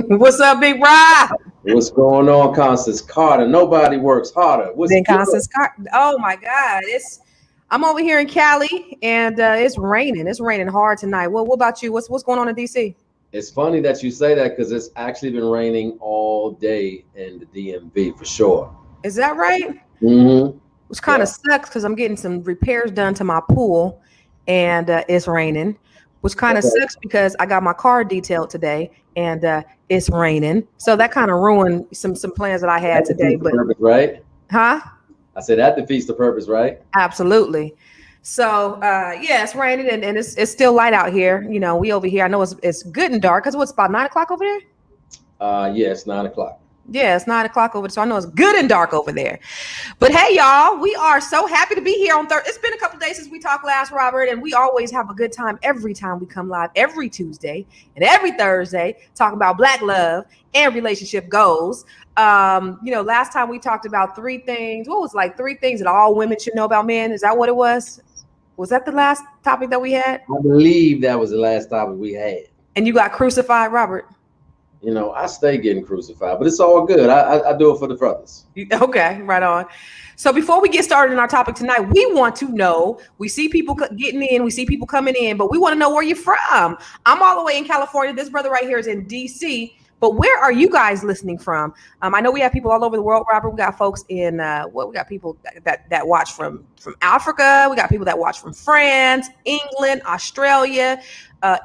What's up, Big Rob? What's going on, Constance Carter? Nobody works harder. What's Constance Carter? Oh my God, I'm over here in Cali, and it's raining. It's raining hard tonight. What about you? What's going on in DC? It's funny that you say that because it's actually been raining all day in the DMV for sure. Is that right? Mm-hmm. Which kind of sucks because I'm getting some repairs done to my pool, and it's raining. Which kind of sucks because I got my car detailed today, and it's raining. So that kind of ruined some plans that I had today. But purpose, right? Huh? I said that defeats the purpose, right? Absolutely. So yeah, it's raining and it's still light out here. You know, we over here. I know it's good and dark because what's about 9 o'clock over there? Yeah, it's 9 o'clock. Yeah, it's 9 o'clock over there. So I know it's good and dark over there. But hey, y'all, we are so happy to be here on Thursday. It's been a couple days since we talked last, Robert, and we always have a good time every time we come live every Tuesday and every Thursday talking about Black love and relationship goals. Last time we talked about 3 things. What was like 3 things that all women should know about men? Is that what it was? Was that the last topic that we had? I believe that was the last topic we had. And you got crucified, Robert? You know, I stay getting crucified, but it's all good. I do it for the brothers. Okay, right on. So before we get started in our topic tonight, we want to know, we see people getting in, we see people coming in, but we want to know where you're from. I'm all the way in California. This brother right here is in DC. But where are you guys listening from? I know we have people all over the world, Robert. We got folks in we got people that watch from Africa. We got people that watch from France, England, Australia,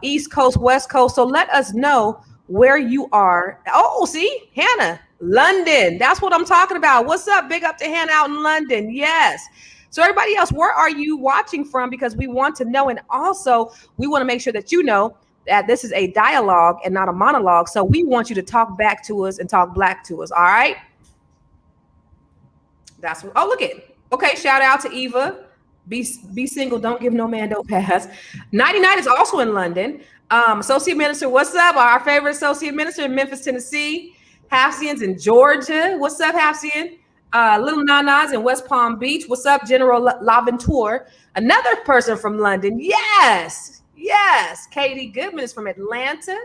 East Coast, West Coast. So let us know where you are. Oh, see, Hannah, London. That's what I'm talking about. What's up? Big up to Hannah out in London. Yes. So everybody else, where are you watching from? Because we want to know. And also, we want to make sure that you know that this is a dialogue and not a monologue. So we want you to talk back to us and talk black to us. All right. That's what. Oh, look at it. Okay. Shout out to Eva. Be single. Don't give no man no pass. 99 is also in London. Associate Minister, what's up? Our favorite Associate Minister in Memphis, Tennessee. Halcyone's in Georgia. What's up, Halcyon? Little Nana's in West Palm Beach. What's up, General Laventure? Another person from London. Yes. Katie Goodman is from Atlanta.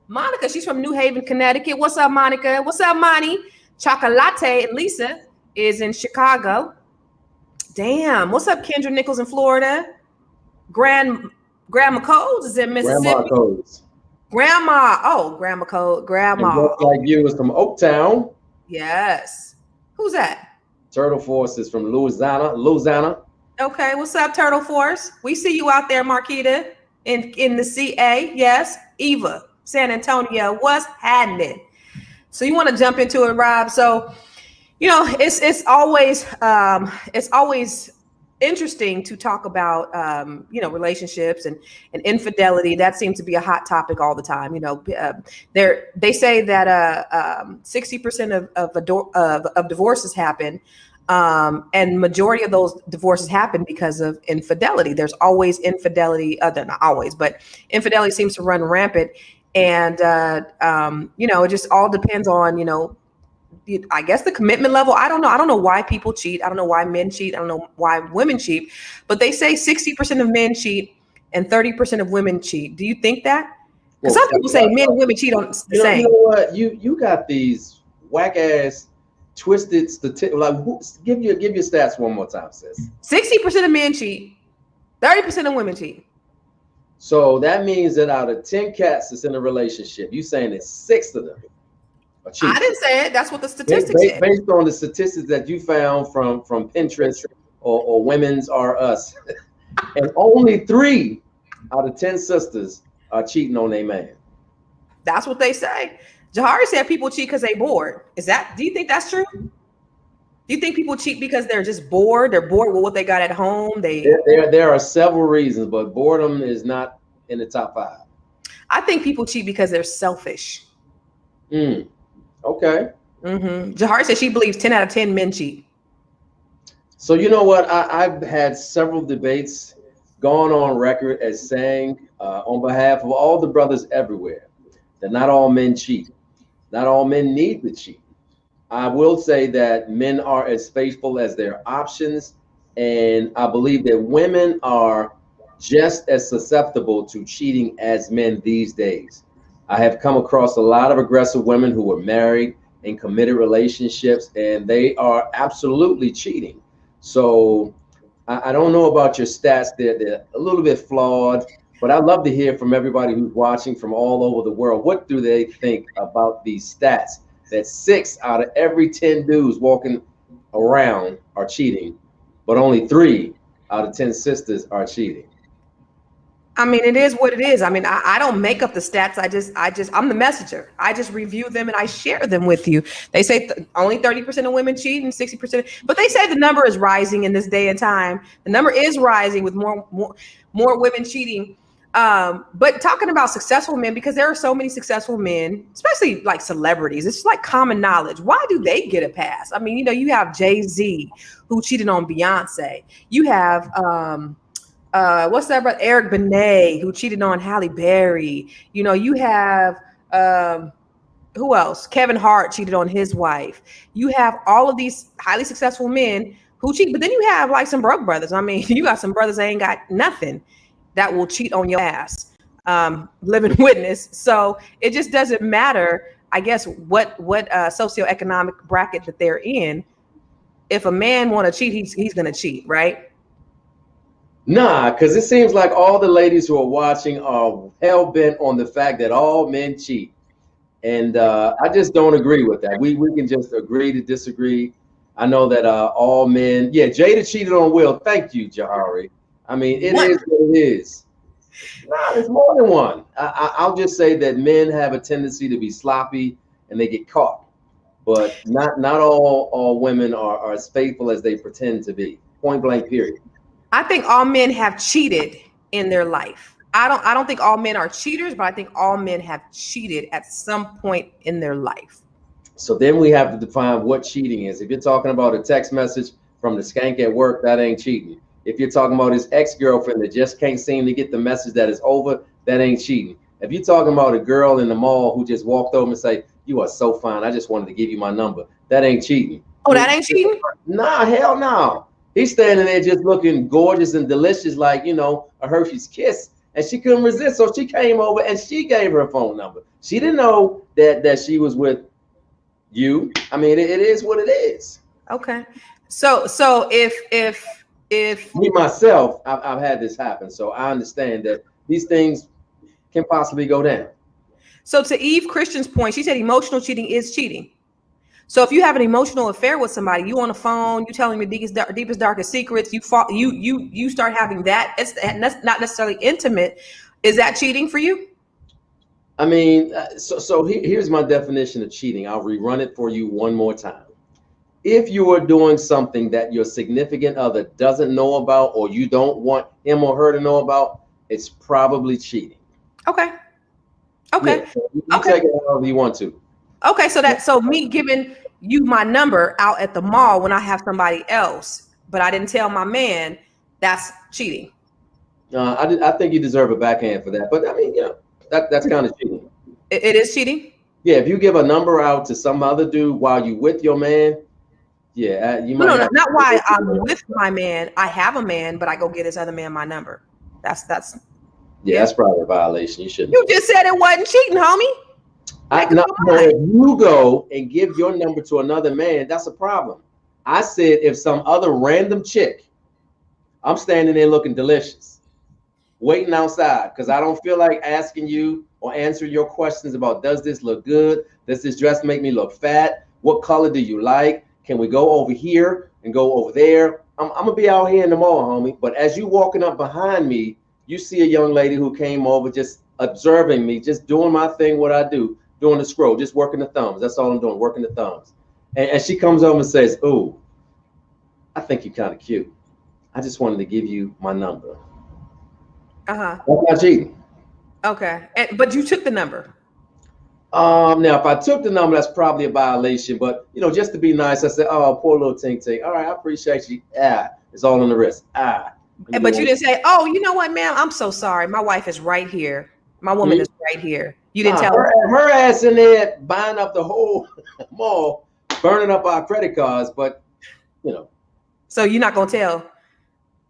Monica, she's from New Haven, Connecticut. What's up, Monica? What's up, Monty? Chocolate and Lisa is in Chicago. Damn. What's up, Kendra Nichols in Florida? Grandma Codes is in Mississippi. Grandma Code. Grandma. Like you is from Oaktown. Yes. Who's that? Turtle Force is from Louisiana. Okay. What's up, Turtle Force? We see you out there, Marquita, in the CA. Yes. Eva, San Antonio. What's happening? So you want to jump into it, Rob? So, you know, it's always interesting to talk about relationships and infidelity. That seems to be a hot topic all the time. They say that 60% of divorces happen, and majority of those divorces happen because of infidelity. There's always infidelity. Not always, but infidelity seems to run rampant, and it just all depends on I guess the commitment level. I don't know why people cheat. I don't know why men cheat. I don't know why women cheat, but they say 60% of men cheat and 30% of women cheat. Do you think that? Because some people say men and women cheat on the same. You know what? You got these whack ass twisted statistics. Like, give your stats one more time, sis. 60% of men cheat, 30% of women cheat. So that means that out of 10 cats that's in a relationship, you saying that 6 of them. I didn't say it. That's what the statistics said. Based on the statistics that you found from Pinterest or Women's R Us, and only 3 out of 10 sisters are cheating on their man. That's what they say. Jahari said people cheat because they bored. Do you think that's true? Do you think people cheat because they're just bored? They're bored with what they got at home. There are several reasons, but boredom is not in the top 5. I think people cheat because they're selfish. Okay. Jahari said she believes 10 out of 10 men cheat. So you know what? I've had several debates gone on record as saying, on behalf of all the brothers everywhere, that not all men cheat. Not all men need to cheat. I will say that men are as faithful as their options, and I believe that women are just as susceptible to cheating as men these days. I have come across a lot of aggressive women who were married in committed relationships, and they are absolutely cheating. So I don't know about your stats. They're a little bit flawed, but I'd love to hear from everybody who's watching from all over the world. What do they think about these stats that 6 out of every 10 dudes walking around are cheating, but only 3 out of 10 sisters are cheating? I mean, it is what it is. I mean, I don't make up the stats. I'm the messenger. I just review them and I share them with you. They say only 30% of women cheat and 60%, but they say the number is rising in this day and time. The number is rising with more women cheating. But talking about successful men, because there are so many successful men, especially like celebrities, it's like common knowledge. Why do they get a pass? I mean, you have Jay-Z who cheated on Beyonce. You have, what's that brother? Eric Benet, who cheated on Halle Berry. You have who else? Kevin Hart cheated on his wife. You have all of these highly successful men who cheat, but then you have like some broke brothers. I mean, you got some brothers that ain't got nothing that will cheat on your ass. Living witness. So it just doesn't matter, I guess, what socioeconomic bracket that they're in. If a man want to cheat, he's going to cheat, right? Nah, because it seems like all the ladies who are watching are hell bent on the fact that all men cheat, and I just don't agree with that. We can just agree to disagree. I know that all men, yeah, Jada cheated on Will. Thank you, Jahari. I mean, it is what it is. Nah, there's more than one. I'll just say that men have a tendency to be sloppy and they get caught, but not all women are as faithful as they pretend to be. Point blank, period. I think all men have cheated in their life. I don't think all men are cheaters, but I think all men have cheated at some point in their life. So then we have to define what cheating is. If you're talking about a text message from the skank at work, that ain't cheating. If you're talking about his ex-girlfriend that just can't seem to get the message that it's over, that ain't cheating. If you're talking about a girl in the mall who just walked over and say, "You are so fine, I just wanted to give you my number," that ain't cheating. Oh, that ain't cheating? Nah, hell no. He's standing there just looking gorgeous and delicious, like, a Hershey's Kiss. And she couldn't resist, so she came over and she gave her phone number. She didn't know that she was with you. I mean, it is what it is. Okay. So if me myself, I've had this happen, so I understand that these things can possibly go down. So to Eve Christian's point, she said emotional cheating is cheating. So if you have an emotional affair with somebody, you on the phone, you telling me deepest, darkest secrets, you start having that. That's not necessarily intimate. Is that cheating for you? I mean, so here's my definition of cheating. I'll rerun it for you one more time. If you are doing something that your significant other doesn't know about, or you don't want him or her to know about, it's probably cheating. Okay. Yeah, so you take it however you want to. Okay, so me giving you my number out at the mall when I have somebody else, but I didn't tell my man, that's cheating. I think you deserve a backhand for that, but I mean, that's kind of cheating. It is cheating? Yeah, if you give a number out to some other dude while you with your man, yeah, you might. No, not why I'm with my man. I have a man, but I go get this other man my number. That's. Yeah, that's probably a violation. You shouldn't. You just said it wasn't cheating, homie. If you go and give your number to another man, that's a problem. I said if some other random chick, I'm standing there looking delicious, waiting outside because I don't feel like asking you or answering your questions about, does this look good? Does this dress make me look fat? What color do you like? Can we go over here and go over there? I'm gonna be out here in the mall, homie. But as you walking up behind me, you see a young lady who came over just observing me, just doing my thing, what I do, doing the scroll, just working the thumbs. That's all I'm doing, working the thumbs. And she comes over and says, "Ooh, I think you're kind of cute. I just wanted to give you my number." That's not cheating. Okay, but you took the number. Now, if I took the number, that's probably a violation. But just to be nice, I said, "Oh, poor little Tink Tink. All right, I appreciate you." It's all on the wrist. But you didn't say, "Oh, you know what, ma'am? I'm so sorry. My wife is right here. My woman is right here." You didn't tell her ass in there buying up the whole mall, burning up our credit cards. But so you're not gonna tell?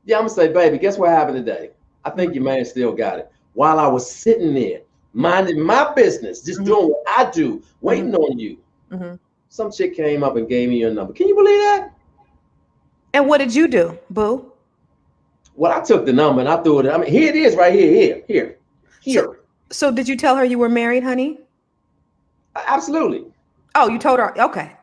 Yeah, I'm gonna say, baby, guess what happened today? I think your man still got it. While I was sitting there minding my business, just doing what I do, waiting on you, some chick came up and gave me your number. Can you believe that? And what did you do, boo? Well, I took the number and I threw it. I mean, here it is, right here. So did you tell her you were married, honey? Absolutely. Oh, you told her. Okay.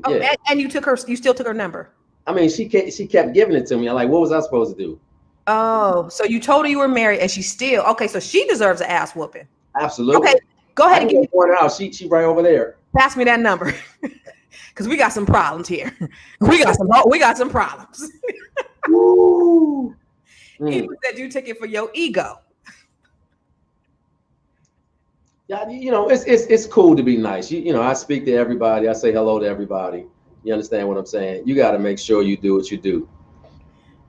Yeah. And you still took her number. I mean, she kept giving it to me. I'm like, what was I supposed to do? Oh, so you told her you were married, and she still okay. So she deserves an ass whooping. Absolutely. Okay, go ahead and give me point out. She right over there. Pass me that number, because we got some problems here. We got some problems. He said you took it for your ego. Yeah, it's cool to be nice. I speak to everybody. I say hello to everybody. You understand what I'm saying? You got to make sure you do what you do.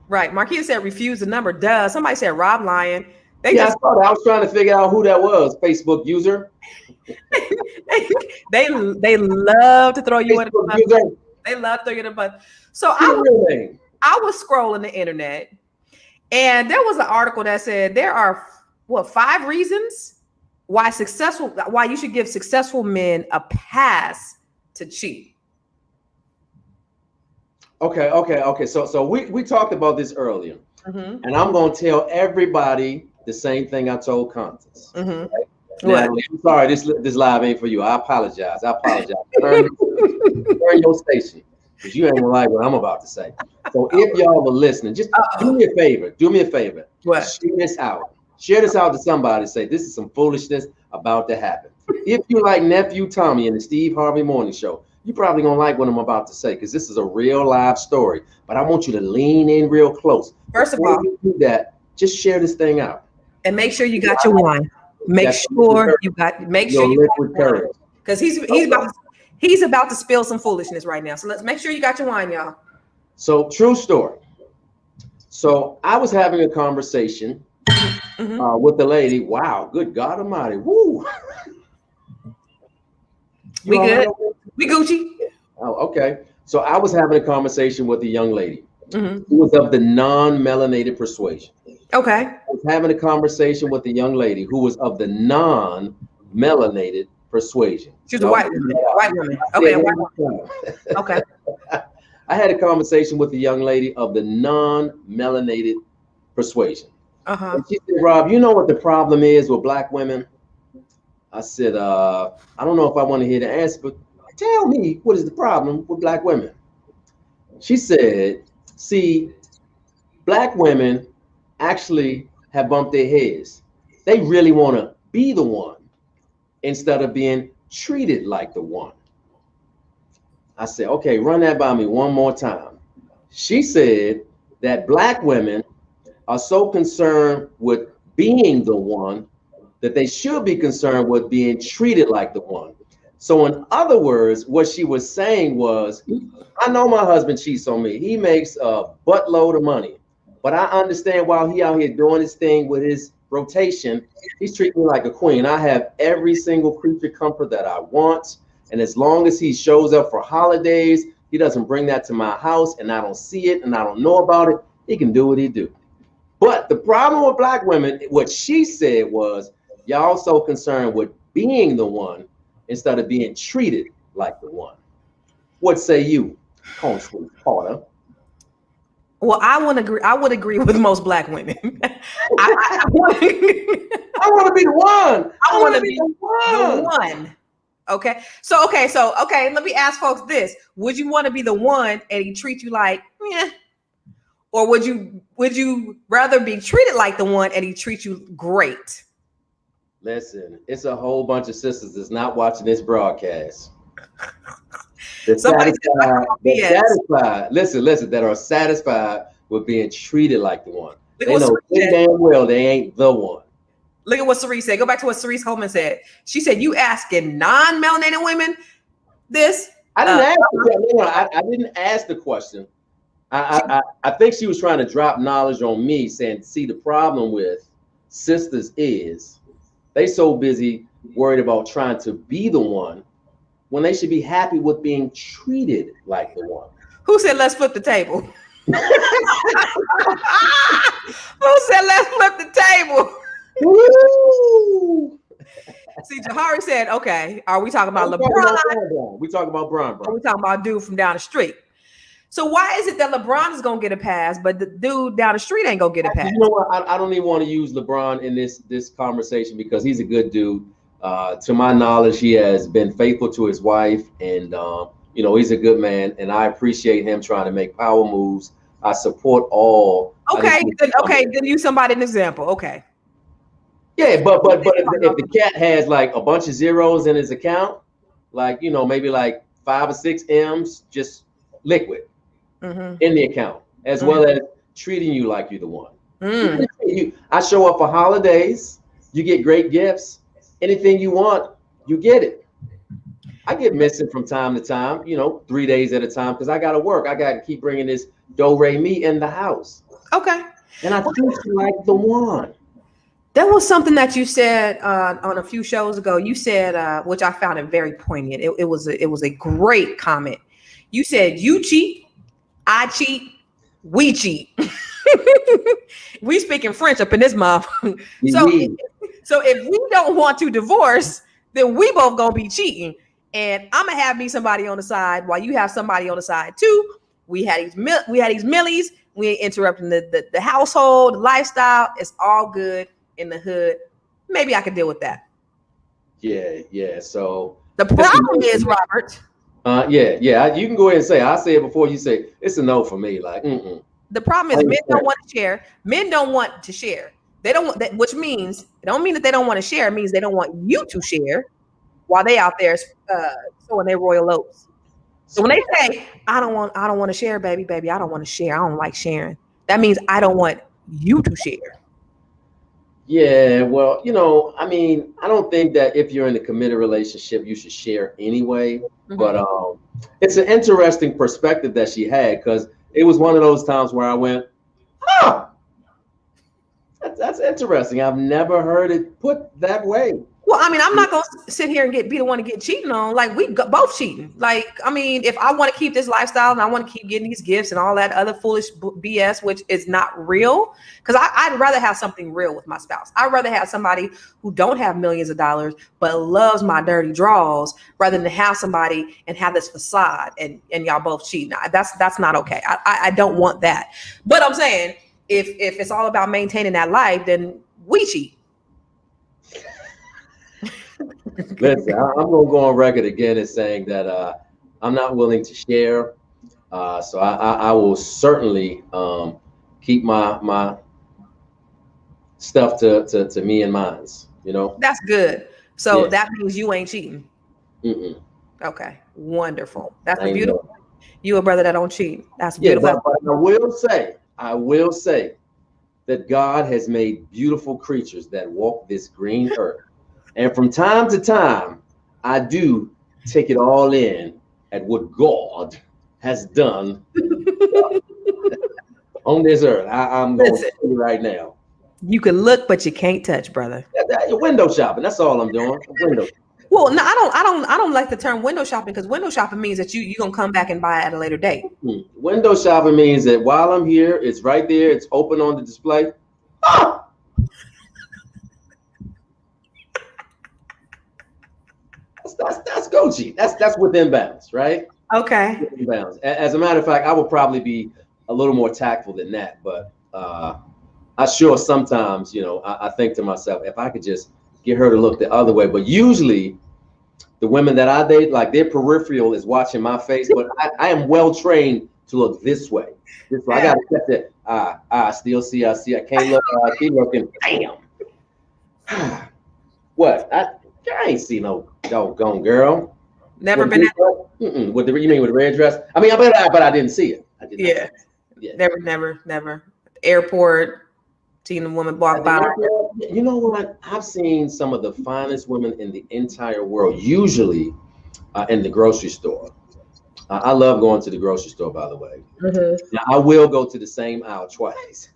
Right. Marquita said refuse the number. Duh. Somebody said Rob Lyon. I was trying to figure out who that was. Facebook user. they love to throw you in the butt. They love to throw you in the butt. So I was scrolling the internet, and there was an article that said there are 5 reasons why you should give successful men a pass to cheat. Okay. So we talked about this earlier, and I'm going to tell everybody the same thing I told Constance. Right? Natalie, I'm sorry, this live ain't for you. I apologize. Turn your station, because you ain't gonna like what I'm about to say. So if y'all were listening, just do me a favor. What? Share this out to somebody. Say this is some foolishness about to happen. If you like Nephew Tommy and the Steve Harvey Morning Show, you're probably gonna like what I'm about to say, because this is a real live story. But I want you to lean in real close. First of all, you do that, just share this thing out. And make sure you got your wine. Make sure you got courage, because he's about to spill some foolishness right now. So let's make sure you got your wine, y'all. So true story. So I was having a conversation with the lady. Wow, good God Almighty. Woo. We good? We Gucci? Oh, okay. So I was having a conversation with a young lady who was of the non-melanated persuasion. Okay. I was having a conversation with a young lady who was of the non-melanated persuasion. She's a white woman. Okay, a white woman. Okay. I had a conversation with a young lady of the non-melanated persuasion. And she said, Rob, you know what the problem is with Black women? I said, I don't know if I want to hear the answer, but tell me, what is the problem with Black women? She said, see, Black women actually have bumped their heads. They really want to be the one instead of being treated like the one. I said, okay, run that by me one more time. She said that Black women are so concerned with being the one that they should be concerned with being treated like the one. So in other words, what she was saying was, I know my husband cheats on me. He makes a buttload of money, but I understand while he out here doing his thing with his rotation, he's treating me like a queen. I have every single creature comfort that I want. And as long as he shows up for holidays, he doesn't bring that to my house and I don't see it and I don't know about it, he can do what he do. But the problem with Black women, what she said was, y'all so concerned with being the one instead of being treated like the one. What say you, Constance Porter? Well, I would agree with most Black women. I want to be the one. I want to be the one. Okay. So let me ask folks this. Would you want to be the one and he treat you like, yeah? Or would you rather be treated like the one and he treat you great? Listen, it's a whole bunch of sisters that's not watching this broadcast. Satisfied, that are satisfied with being treated like the one. They know damn well they ain't the one. Look at what Cerise said. Go back to what Cerise Holman said. She said, you asking non-melanated women this? I didn't ask the question. I think she was trying to drop knowledge on me, saying, see, the problem with sisters is they so busy worried about trying to be the one when they should be happy with being treated like the one. Who said let's flip the table? Who said let's flip the table? Woo! See, Jahari said, okay, are we talking about LeBron? We talking about Bron, bro. Or we talking about dude from down the street? So why is it that LeBron is gonna get a pass, but the dude down the street ain't gonna get a pass? You know what? I don't even want to use LeBron in this conversation because he's a good dude. To my knowledge, he has been faithful to his wife, and you know, he's a good man, and I appreciate him trying to make power moves. I support all. Okay, then use somebody an example. Okay. Yeah, but if the cat has like a bunch of zeros in his account, like, you know, maybe like 5 or 6 M's just liquid in the account, as well as treating you like you're the one. I show up for holidays, you get great gifts. Anything you want, you get it. I get missing from time to time, you know, 3 days at a time because I got to work. I got to keep bringing this do-re-mi in the house. Okay. And I think you like the one. There was something that you said on a few shows ago. You said, which I found it very poignant. It was a great comment. You said, you cheat, I cheat, we cheat. We speaking French up in this month. So if we don't want to divorce, then we both gonna be cheating. And I'm gonna have me somebody on the side while you have somebody on the side too. We had these millies. We ain't interrupting the household, the lifestyle. It's all good in the hood. Maybe I can deal with that. Yeah. So the problem is, Robert. Yeah. You can go ahead and say. I say it before you say it's a no for me. Like, The problem is men don't want to share. Men don't want to share. They don't want that, which means it don't mean that they don't want to share. It means they don't want you to share while they out there sowing their royal oats. So when they say, I don't want to share, baby, I don't want to share. I don't like sharing. That means I don't want you to share. Yeah, well, you know, I mean, I don't think that if you're in a committed relationship, you should share anyway. But it's an interesting perspective that she had, because it was one of those times where I went, that's interesting. I've never heard it put that way. Well, I mean, I'm not gonna sit here and be the one to get cheating on. Like, we both cheating. Like, I mean, if I want to keep this lifestyle and I want to keep getting these gifts and all that other foolish BS, which is not real, because I'd rather have something real with my spouse. I'd rather have somebody who don't have millions of dollars but loves my dirty draws, rather than have somebody and have this facade and y'all both cheating. That's not okay. I don't want that. But I'm saying, if it's all about maintaining that life, then we cheat. Listen, I'm going to go on record again as saying that I'm not willing to share. So I will certainly keep my stuff to me and mine's, you know. That's good. So that means you ain't cheating. Okay, wonderful. That's beautiful. You a brother that don't cheat. That's beautiful. Yeah, but I will say that God has made beautiful creatures that walk this green earth. And from time to time, I do take it all in at what God has done on this earth. I'm going to tell you right now. You can look, but you can't touch, brother. You're window shopping. That's all I'm doing. Window. Well, no, I don't like the term window shopping, because window shopping means that you're gonna come back and buy at a later date. Window shopping means that while I'm here, it's right there. It's open on the display. That's go cheat. That's within bounds, right? Okay. Within bounds. As a matter of fact, I would probably be a little more tactful than that, but I sure sometimes, you know, I think to myself, if I could just get her to look the other way. But usually, the women that I date, like, their peripheral is watching my face, but I am well trained to look this way. I gotta get that. I still see. I can't look. I keep looking. Damn. What? I ain't see no doggone girl. Never been. With you mean with the red dress? I mean, but I didn't see it. Yeah. Never. Airport. Seeing a woman walk by. You know what? I've seen some of the finest women in the entire world, usually in the grocery store. I love going to the grocery store, by the way. Mm-hmm. Now, I will go to the same aisle twice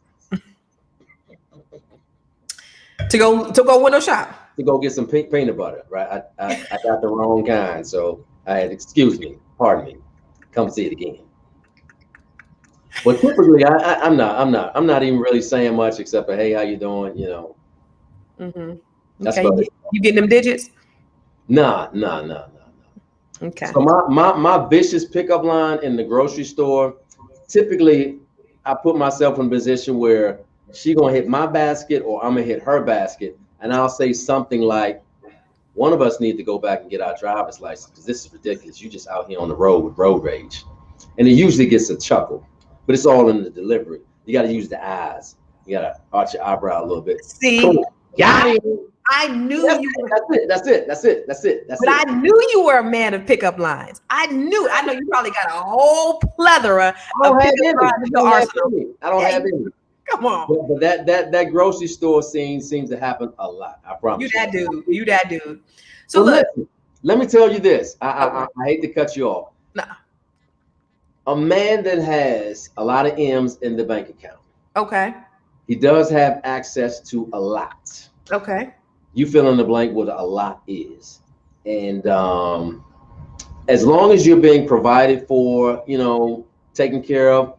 to go window shop. to go get some peanut butter. Right, I got the wrong kind, so I had pardon me, come see it again. Well, typically, I'm not even really saying much except for, hey, how you doing? You know. Mm-hmm. That's okay, you getting them digits? Nah. Okay. So my vicious pickup line in the grocery store, typically, I put myself in a position where she gonna hit my basket or I'm gonna hit her basket, and I'll say something like, one of us need to go back and get our driver's license because this is ridiculous. You just out here on the road with road rage. And it usually gets a chuckle, but it's all in the delivery. You got to use the eyes. You got to arch your eyebrow a little bit. See, cool. I knew you were. That's it. But I knew you were a man of pickup lines. I know you probably got a whole plethora of pickup lines in your arsenal. I don't have any. Come on. But that grocery store scene seems to happen a lot. I promise. You that dude. So well, look, let me tell you this. I hate to cut you off. Nah. A man that has a lot of M's in the bank account. Okay. He does have access to a lot. Okay. You fill in the blank what a lot is. And as long as you're being provided for, taken care of,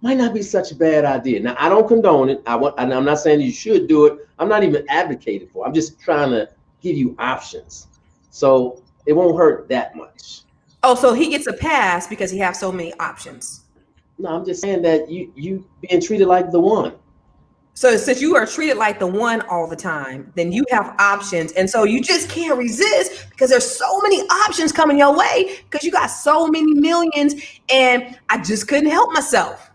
might not be such a bad idea. Now, I don't condone it. I'm not saying you should do it. I'm not even advocating for it. I'm just trying to give you options. So it won't hurt that much. Oh, so he gets a pass because he has so many options. No, I'm just saying that you being treated like the one. So since you are treated like the one all the time, then you have options. And so you just can't resist because there's so many options coming your way because you got so many millions and I just couldn't help myself.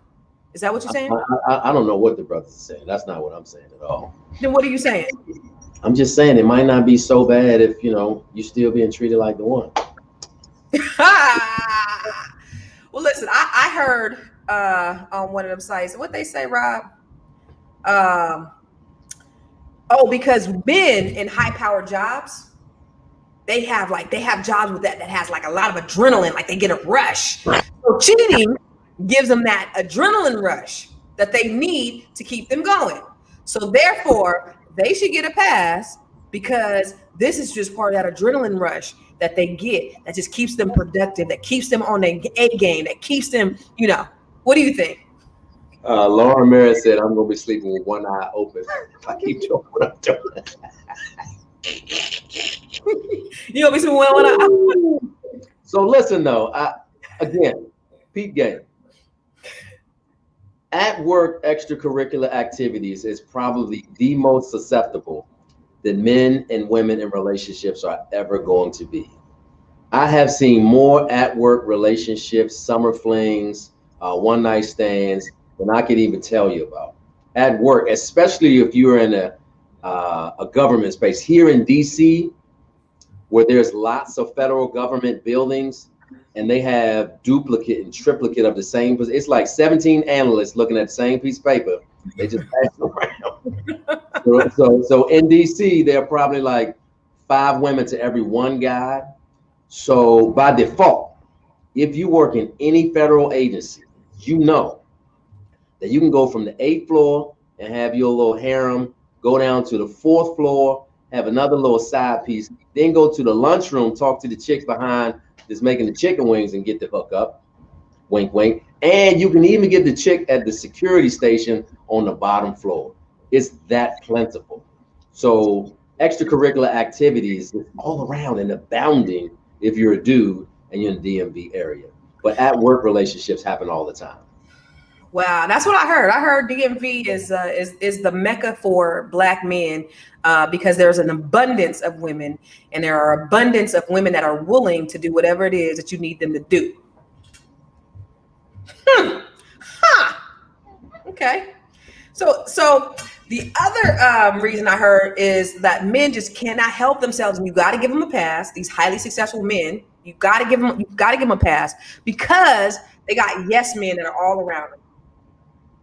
Is that what you're saying? I don't know what the brothers are saying. That's not what I'm saying at all. Then what are you saying? I'm just saying it might not be so bad if, you still being treated like the one. Well, listen, I heard on one of them sites, what they say, Rob? Because men in high powered jobs, they have jobs with that has like a lot of adrenaline, like they get a rush. So cheating gives them that adrenaline rush that they need to keep them going. So therefore, they should get a pass because this is just part of that adrenaline rush that they get that just keeps them productive, that keeps them on their A game, that keeps them, What do you think? Laura Mary said, I'm going to be sleeping with one eye open if I keep doing what I'm doing. You going to be sleeping with one eye? So listen, though, again, peep game. At work, extracurricular activities is probably the most susceptible that men and women in relationships are ever going to be. I have seen more at work relationships, summer flings, one night stands than I could even tell you about. At work, especially if you're in a government space. Here in DC, where there's lots of federal government buildings, and they have duplicate and triplicate of the same. It's like 17 analysts looking at the same piece of paper. They just pass it around. So in DC, there are probably like 5 women to every 1 guy. So by default, if you work in any federal agency, you know that you can go from the 8th floor and have your little harem, go down to the 4th floor, have another little side piece, then go to the lunchroom, talk to the chicks behind that's making the chicken wings and get the hook up, wink, wink. And you can even get the chick at the security station on the bottom floor. It's that plentiful. So extracurricular activities is all around and abounding if you're a dude and you're in the DMV area. But at work relationships happen all the time. Wow, that's what I heard. I heard DMV is the mecca for Black men because there's an abundance of women, and there are abundance of women that are willing to do whatever it is that you need them to do. Okay. So the other reason I heard is that men just cannot help themselves, and you got to give them a pass. These highly successful men, you got to give them a pass because they got yes men that are all around them.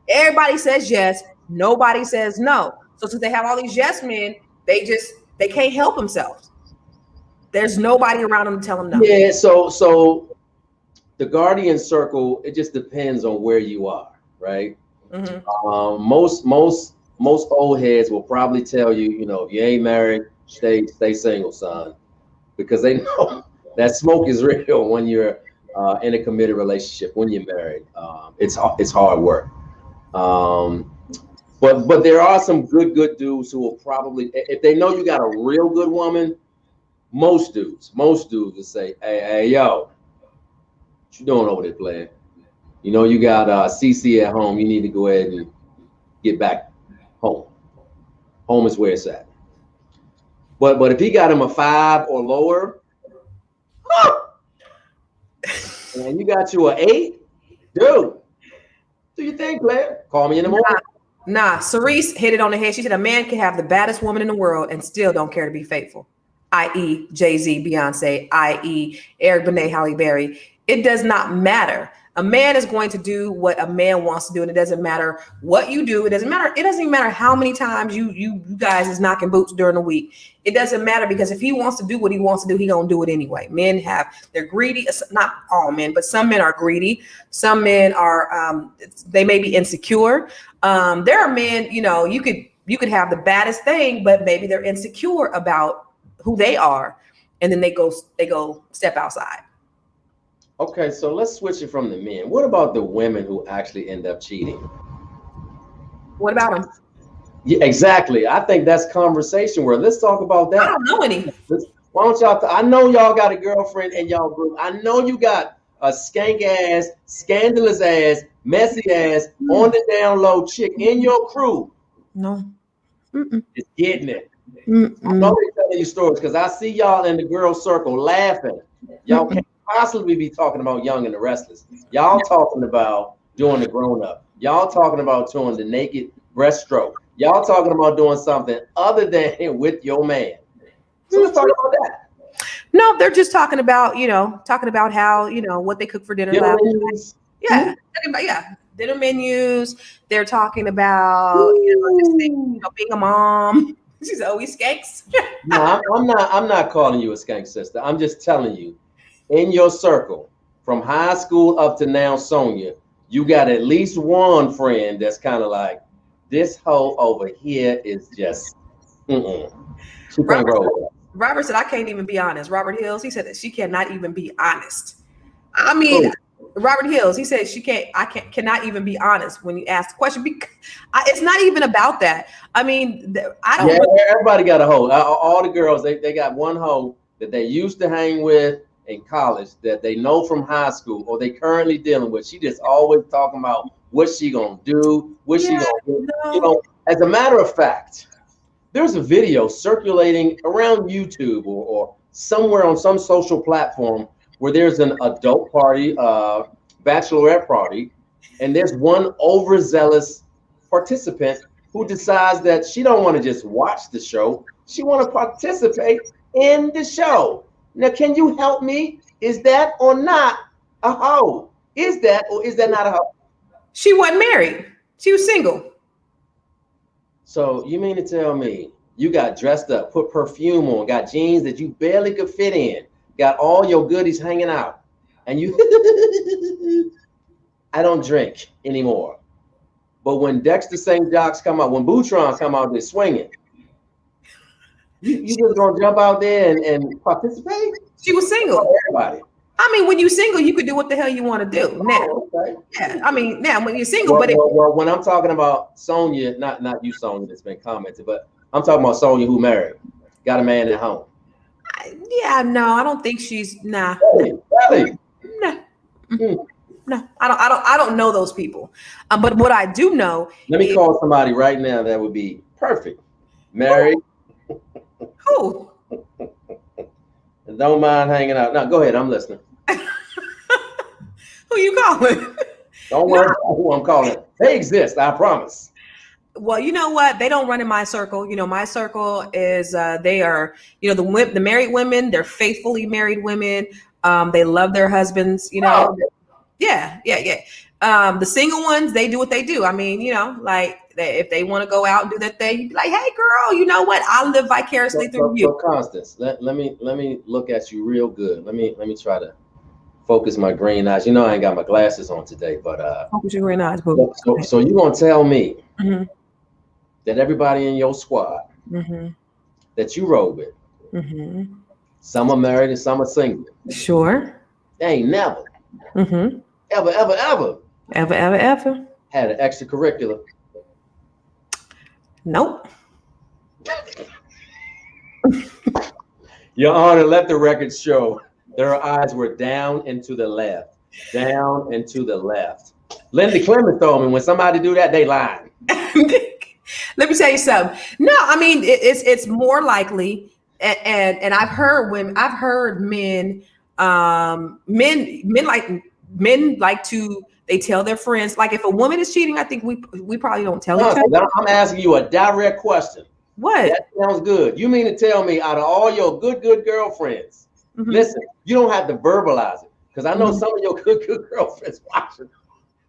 Everybody says yes, nobody says no. So since they have all these yes men, they can't help themselves. There's nobody around them to tell them no. Yeah, so the guardian circle, it just depends on where you are, right? Mm-hmm. Most old heads will probably tell you, you know, if you ain't married, stay single, son, because they know that smoke is real when you're in a committed relationship. When you're married, it's hard work. But there are some good dudes who will probably, if they know you got a real good woman, most dudes will say, hey, yo, what you doing over there, player? You know, you got CC at home. You need to go ahead and get back home. Home is where it's at. But if he got him a 5 or lower, and you got you an 8, dude, do you think, player? Call me in the morning. Nah, Cerise hit it on the head. She said a man can have the baddest woman in the world and still don't care to be faithful, i.e. Jay-Z, Beyonce, i.e. Eric Benet, Halle Berry. It does not matter. A man is going to do what a man wants to do, and it doesn't matter what you do. It doesn't even matter how many times you guys is knocking boots during the week. It doesn't matter, because if he wants to do what he wants to do, he gonna do it anyway. They're greedy. Not all men, but some men are greedy. Some men are they may be insecure. There are men, you know, you could have the baddest thing, but maybe they're insecure about who they are, and then they go step outside. Okay, so let's switch it from the men. What about the women who actually end up cheating? What about them? Yeah, exactly. I think that's conversation where let's talk about that. I don't know any. Why don't y'all? I know y'all got a girlfriend in y'all group. I know you got a skank ass, scandalous ass, messy ass, on the down low chick in your crew. No. It's getting it. I'm always telling you stories because I see y'all in the girl circle laughing. Y'all can't possibly be talking about Young and the Restless. Y'all talking about doing the grown up. Y'all talking about doing the naked breaststroke. Y'all talking about doing something other than with your man. So let's talk about that. No, they're just talking about how, you know, what they cook for dinner. Yeah. Dinner menus. They're talking about, being a mom. She's always skanks. No, I'm not calling you a skank, sister. I'm just telling you, in your circle, from high school up to now, Sonia, you got at least one friend that's kind of like, this hoe over here is just, she can't roll. Robert said, I can't even be honest. Robert Hills, he said that she cannot even be honest. I mean, Robert Hills, he said cannot even be honest when you ask the question. It's not even about that. I mean, everybody got a hoe. All the girls, they got one hoe that they used to hang with in college that they know from high school or they currently dealing with. She just always talking about what she gonna do, what she gonna do. No. You know, as a matter of fact, there's a video circulating around YouTube or somewhere on some social platform where there's an adult party, bachelorette party, and there's one overzealous participant who decides that she don't want to just watch the show, she want to participate in the show. Now, can you help me? Is that or not a hoe? Is that or is that not a hoe? She wasn't married. She was single. So you mean to tell me you got dressed up, put perfume on, got jeans that you barely could fit in, got all your goodies hanging out, and you I don't drink anymore. But when Dexter St. Jacques come out, when Boutron come out there swinging, you just gonna jump out there and participate? She was single. Everybody. I mean, when you're single, you could do what the hell you want to do. Now, yeah. I mean, now when you're single, well, when I'm talking about Sonia, not you, Sonia, that's been commented, but I'm talking about Sonia who married, got a man at home. No, I don't think she's nah. Really? No, I don't know those people. But what I do know. Let me call somebody right now that would be perfect. Married. Who? And don't mind hanging out. No, go ahead. I'm listening. Who you calling? Don't worry about who I'm calling. They exist. I promise. Well, you know what? They don't run in my circle. You know, my circle is they are, you know, the married women. They're faithfully married women. They love their husbands. You know. Oh. Yeah. The single ones, they do what they do. I mean, you know, like if they want to go out and do that thing, you'd be like, hey, girl, you know what? I'll live vicariously through you. So Constance, let me look at you real good. Let me try to focus my green eyes. You know, I ain't got my glasses on today, but Focus your green eyes, boo. so you gonna tell me Mm-hmm. that everybody in your squad Mm-hmm. that you roll with, Mm-hmm. some are married and some are single, Sure. they ain't never, Mm-hmm. ever had an extracurricular? Nope. Your Honor, let the record show their eyes were down and to the left, down and to the left. Linda Clemens told me when somebody do that, they lying. Let me tell you something. No, I mean it's more likely, and I've heard women, I've heard men like to, they tell their friends, like if a woman is cheating, I think we probably don't tell each other. I'm asking you a direct question. What? That sounds good. You mean to tell me out of all your good girlfriends, Mhm. listen, you don't have to verbalize it, because I know Mhm. some of your good girlfriends watching.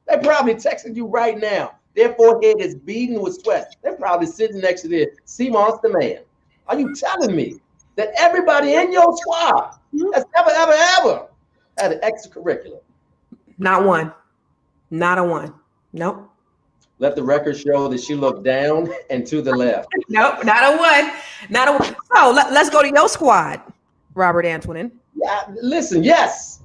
They probably texting you right now. Their forehead is beating with sweat. They're probably sitting next to their sea monster man. Are you telling me that everybody in your squad has ever had an extracurricular? Not one. Not a one. Nope. Let the record show that she looked down and to the left. Nope. Not a one. Not a one. So let's go to your squad, Robert Antonin. Yeah, listen, yes.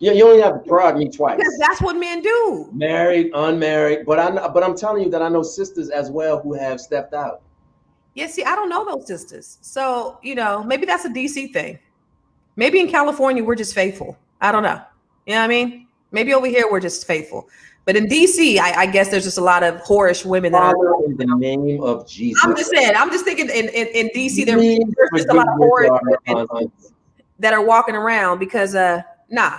You don't even have to prod me twice. Because that's what men do. Married, unmarried, but I'm telling you that I know sisters as well who have stepped out. Yeah, see, I don't know those sisters. So, maybe that's a DC thing. Maybe in California, we're just faithful. I don't know. You know what I mean? Maybe over here, we're just faithful. But in DC, I guess there's just a lot of whorish women that Father, are. in the name of Jesus. I'm just saying, I'm just thinking in DC, there's just a lot of whorish women that are walking around because, nah.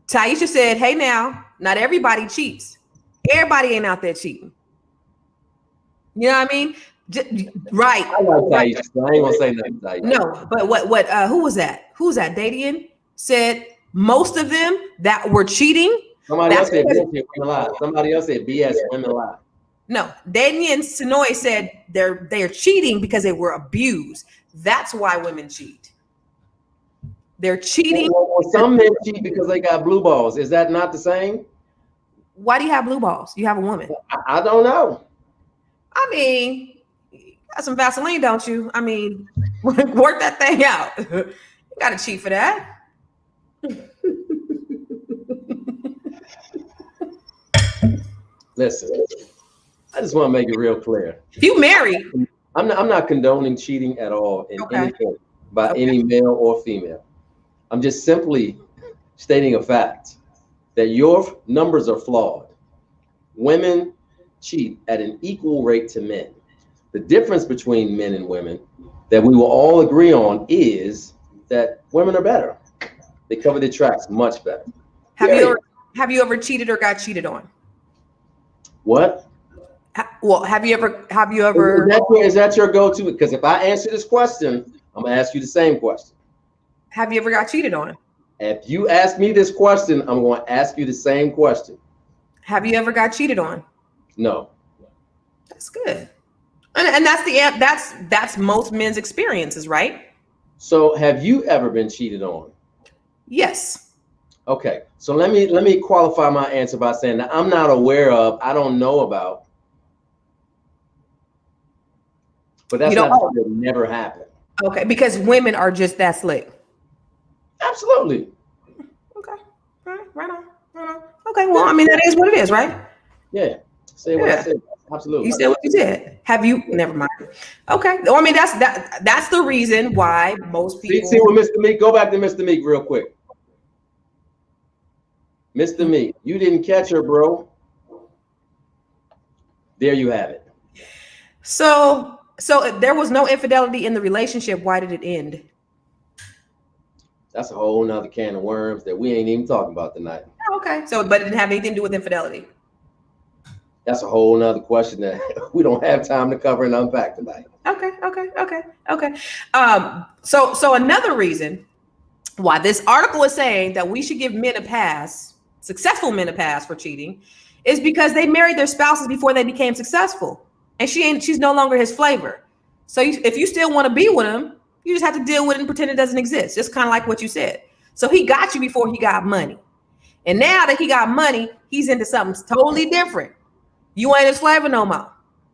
Taisha said, hey, now, not everybody cheats. Everybody ain't out there cheating. You know what I mean? Right. I like Taisha, so I ain't gonna say nothing. Taisha. No, but who was that? Who's that? Dadian said most of them that were cheating. Somebody else said women lie. Somebody else said BS, women lie. No, Daniel Sonoy said they're cheating because they were abused. That's why women cheat. They're cheating. Well, some men cheat because they got blue balls. Is that not the same? Why do you have blue balls? You have a woman. I don't know. I mean, you got some Vaseline, don't you? I mean, work that thing out. You got to cheat for that. Listen, I just want to make it real clear. You married. I'm not condoning cheating at all in any point by any male or female. I'm just simply stating a fact that your numbers are flawed. Women cheat at an equal rate to men. The difference between men and women that we will all agree on is that women are better. They cover their tracks much better. Have you ever cheated or got cheated on? What? Well, have you ever? Is that your go-to? Because if I answer this question, I'm gonna ask you the same question. Have you ever got cheated on? If you ask me this question, I'm going to ask you the same question. Have you ever got cheated on? No. That's good. And that's most men's experiences, right? So have you ever been cheated on? Yes. Okay. So let me qualify my answer by saying that I'm not aware of, I don't know about. But that's not something that never happened. Okay, because women are just that slick. Absolutely. Okay. Right on. Okay, well, I mean, that is what it is, right? Yeah. Say what I said. Absolutely. You said what you said. Have you? Never mind. Okay. Well, I mean, that's the reason why most people. See what Mr. Meek. Go back to Mr. Meek real quick. Mr. Meek, you didn't catch her, bro. There you have it. So if there was no infidelity in the relationship, why did it end? That's a whole nother can of worms that we ain't even talking about tonight. Oh, okay. So, but it didn't have anything to do with infidelity. That's a whole nother question that we don't have time to cover and unpack tonight. Okay. So another reason why this article is saying that we should give men a pass, successful men a pass for cheating, is because they married their spouses before they became successful, and she's no longer his flavor. So if you still want to be with him, you just have to deal with it and pretend it doesn't exist. Just kind of like what you said. So he got you before he got money. And now that he got money, he's into something totally different. You ain't his flavor no more.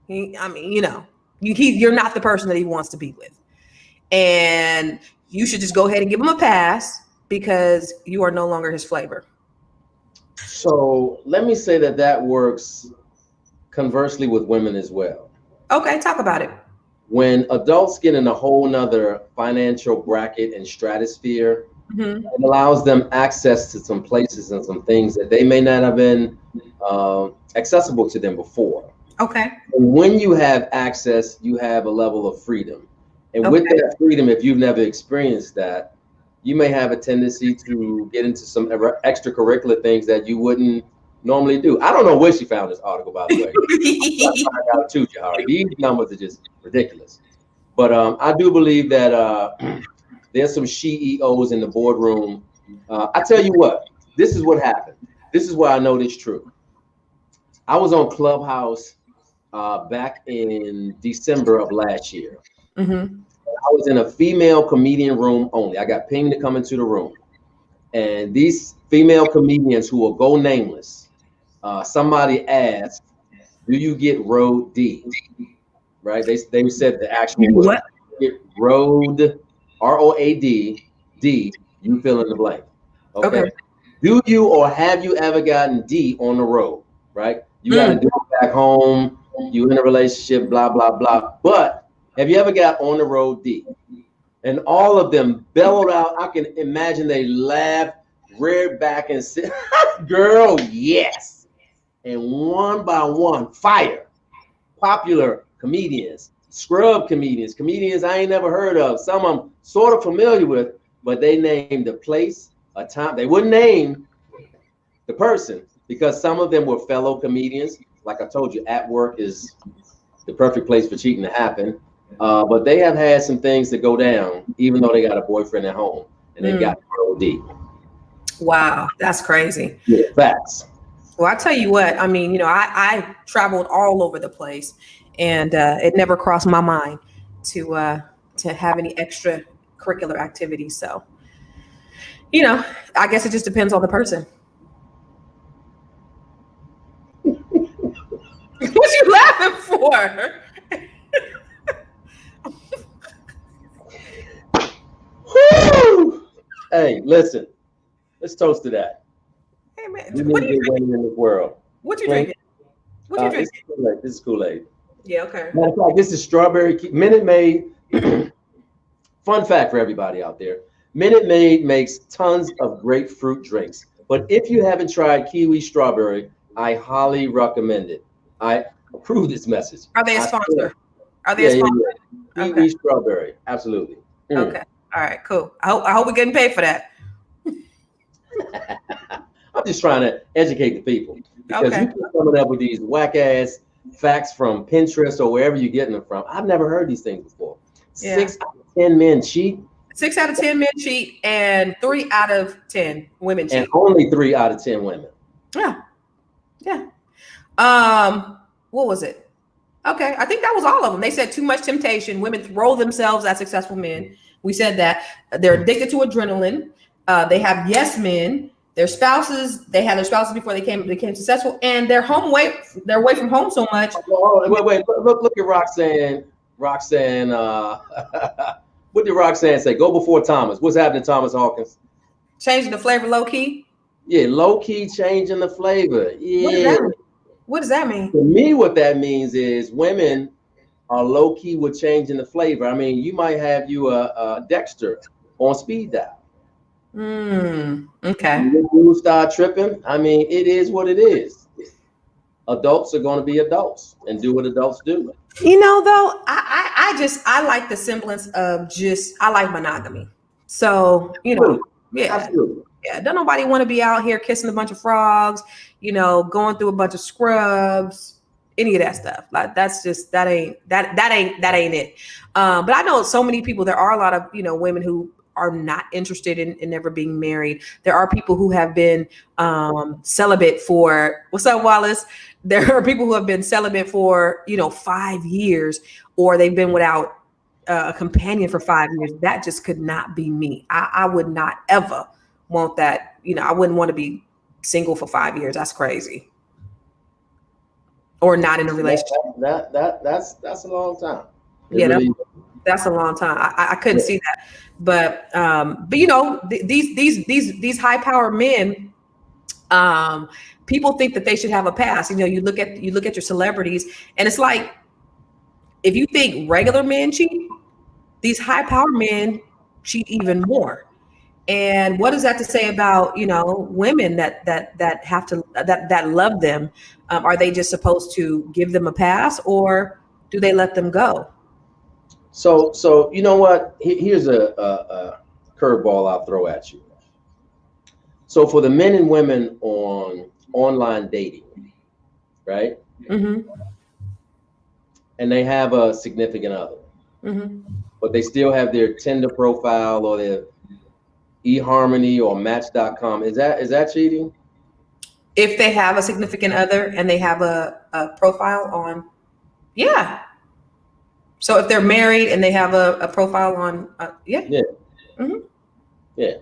You're not the person that he wants to be with. And you should just go ahead and give him a pass because you are no longer his flavor. So let me say that works conversely with women as well. Okay, talk about it. When adults get in a whole nother financial bracket and stratosphere, it allows them access to some places and some things that they may not have been accessible to them before. Okay. And when you have access, you have a level of freedom. And with that freedom, if you've never experienced that, you may have a tendency to get into some extracurricular things that you wouldn't normally do. I don't know where she found this article, by the way. I'm find out too, Jahari. These numbers are just ridiculous. But I do believe that there's some CEOs in the boardroom. I tell you what, this is what happened. This is why I know this is true. I was on Clubhouse back in December of last year. I was in a female comedian room only. I got pinged to come into the room. And these female comedians who will go nameless, somebody asked, do you get road D? Right? They said the actual word. Get road, ROAD, D, you fill in the blank. Okay. Do you or have you ever gotten D on the road? Right? You got to do it back home. You in a relationship, blah, blah, blah. But have you ever got on the road D? And all of them bellowed out. I can imagine they laughed, reared back and said, girl, yes. And one by one, fire. Popular comedians, scrub comedians, comedians I ain't never heard of. Some I'm sort of familiar with, but they named the place, a time. They wouldn't name the person because some of them were fellow comedians. Like I told you, at work is the perfect place for cheating to happen. But they have had some things that go down, even though they got a boyfriend at home and they got OD. Wow, that's crazy. Yeah, facts. Well, I tell you what, I mean, I traveled all over the place, and it never crossed my mind to have any extracurricular activities. So, I guess it just depends on the person. What you laughing for? Hey, listen. Let's toast to that. Hey man, what are you drinking in this world? What you drinking? What you drinking? This is Kool-Aid. Yeah, okay. Matter of fact, this is strawberry Minute Maid. Fun fact for everybody out there: Minute Maid makes tons of grapefruit drinks. But if you haven't tried kiwi strawberry, I highly recommend it. I approve this message. Are they a sponsor? Are they a sponsor? Yeah. Kiwi strawberry, absolutely. Okay. All right, cool. I hope we're getting paid for that. I'm just trying to educate the people because you keep coming up with these whack ass facts from Pinterest or wherever you're getting them from. I've never heard these things before. Yeah. 6 out of 10 men cheat. 6 out of 10 men cheat, and 3 out of 10 women cheat. And only 3 out of 10 women. Yeah. What was it? Okay, I think that was all of them. They said too much temptation. Women throw themselves at successful men. We said that they're addicted to adrenaline. They have yes men. Their spouses. They had their spouses before they became successful, and they're away from home so much. Oh, wait! Look at Roxanne. Roxanne. What did Roxanne say? Go before Thomas. What's happening, Thomas Hawkins? Changing the flavor low key. Yeah, low key changing the flavor. Yeah. What does that mean? To me, what that means is women are low key with changing the flavor. I mean, you might have you a Dexter on speed dial. Okay. You start tripping. I mean, it is what it is. Adults are going to be adults and do what adults do. Though, I like the semblance of I like monogamy. So, yeah. Absolutely. Yeah, don't nobody want to be out here kissing a bunch of frogs, going through a bunch of scrubs, any of that stuff. Like that ain't it. But I know so many people. There are a lot of women who are not interested in never being married. There are people who have been celibate for, what's up, Wallace? There are people who have been celibate for 5 years, or they've been without a companion for 5 years. That just could not be me. I would not ever want that. You know, I wouldn't want to be single for 5 years. That's crazy. Or not in a relationship. That's a long time. That's a long time. I couldn't see that. But you know, these high power men, people think that they should have a pass. You know, you look at your celebrities, and it's like, if you think regular men cheat, these high power men cheat even more. And what is that to say about, you know, women that have to that love them? Are they just supposed to give them a pass, or do they let them go? So you know what? Here's a curveball I'll throw at you. So for the men and women on online dating, right? Mm-hmm. And they have a significant other, Mm-hmm. but they still have their Tinder profile or their eHarmony or Match.com. Is that cheating? If they have a significant other and they have a profile on, yeah. So if they're married and they have a profile on, yeah. Mm-hmm. Yeah.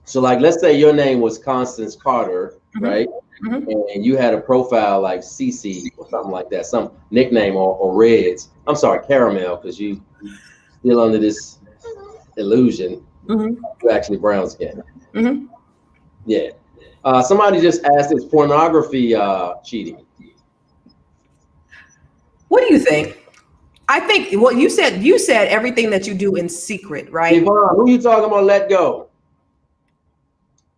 So like, let's say your name was Constance Carter, mm-hmm. right? Mm-hmm. And you had a profile like CC or something like that, some nickname or Reds. I'm sorry, Caramel, because you still under this illusion. Mm-hmm. You're actually brown skin. Mm-hmm. Yeah. Somebody just asked, is pornography cheating? What do you think? I think, well, you said everything that you do in secret, right? Yvonne, who you talking about? Let go.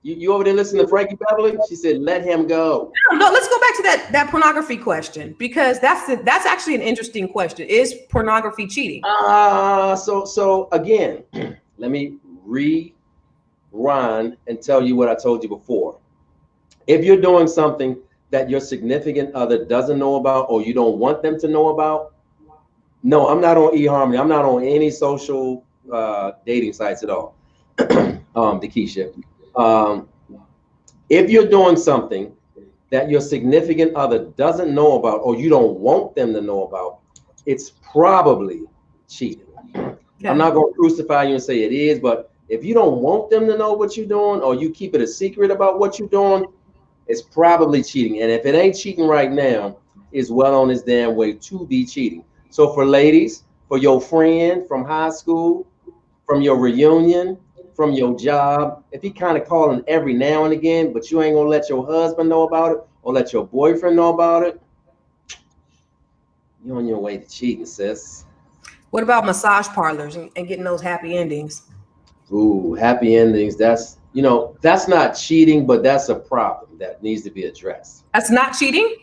You over there listening to Frankie Beverly? She said, let him go. No, let's go back to that pornography question, because that's actually an interesting question. Is pornography cheating? So again, let me rewind and tell you what I told you before. If you're doing something that your significant other doesn't know about, or you don't want them to know about, no, I'm not on eHarmony. I'm not on any social dating sites at all. Dekeisha. If you're doing something that your significant other doesn't know about, or you don't want them to know about, it's probably cheating. Okay. I'm not going to crucify you and say it is, but if you don't want them to know what you're doing, or you keep it a secret about what you're doing, it's probably cheating. And if it ain't cheating right now, it's well on its damn way to be cheating. So for ladies, for your friend from high school, from your reunion, from your job, if he kind of calling every now and again, but you ain't gonna let your husband know about it or let your boyfriend know about it, you're on your way to cheating, sis. What about massage parlors and getting those happy endings? Ooh, happy endings. That's not cheating, but that's a problem that needs to be addressed. That's not cheating?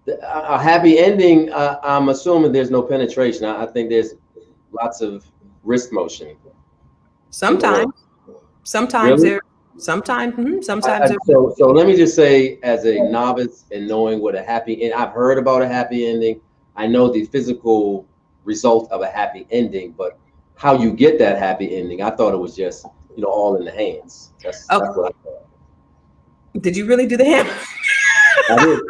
A happy ending, I'm assuming there's no penetration. I think there's lots of wrist motion. Sometimes really? Sometimes. So let me just say, as a novice and knowing what a happy end, I've heard about a happy ending. I know the physical result of a happy ending, but how you get that happy ending, I thought it was just, all in the hands. That's what I thought. Did you really do the hand? I did.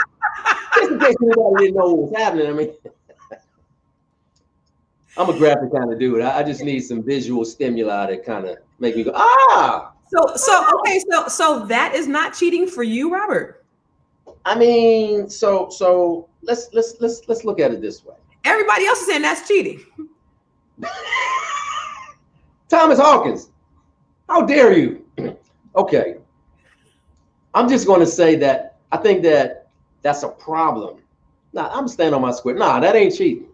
Just in case anybody didn't know what was happening. I mean, I'm a graphic kind of dude. I just need some visual stimuli to kind of make me go, ah. So that is not cheating for you, Robert. I mean, so let's look at it this way. Everybody else is saying that's cheating. Thomas Hawkins, how dare you? Okay, I'm just going to say that I think that's a problem. Nah, I'm standing on my square. Nah, that ain't cheating.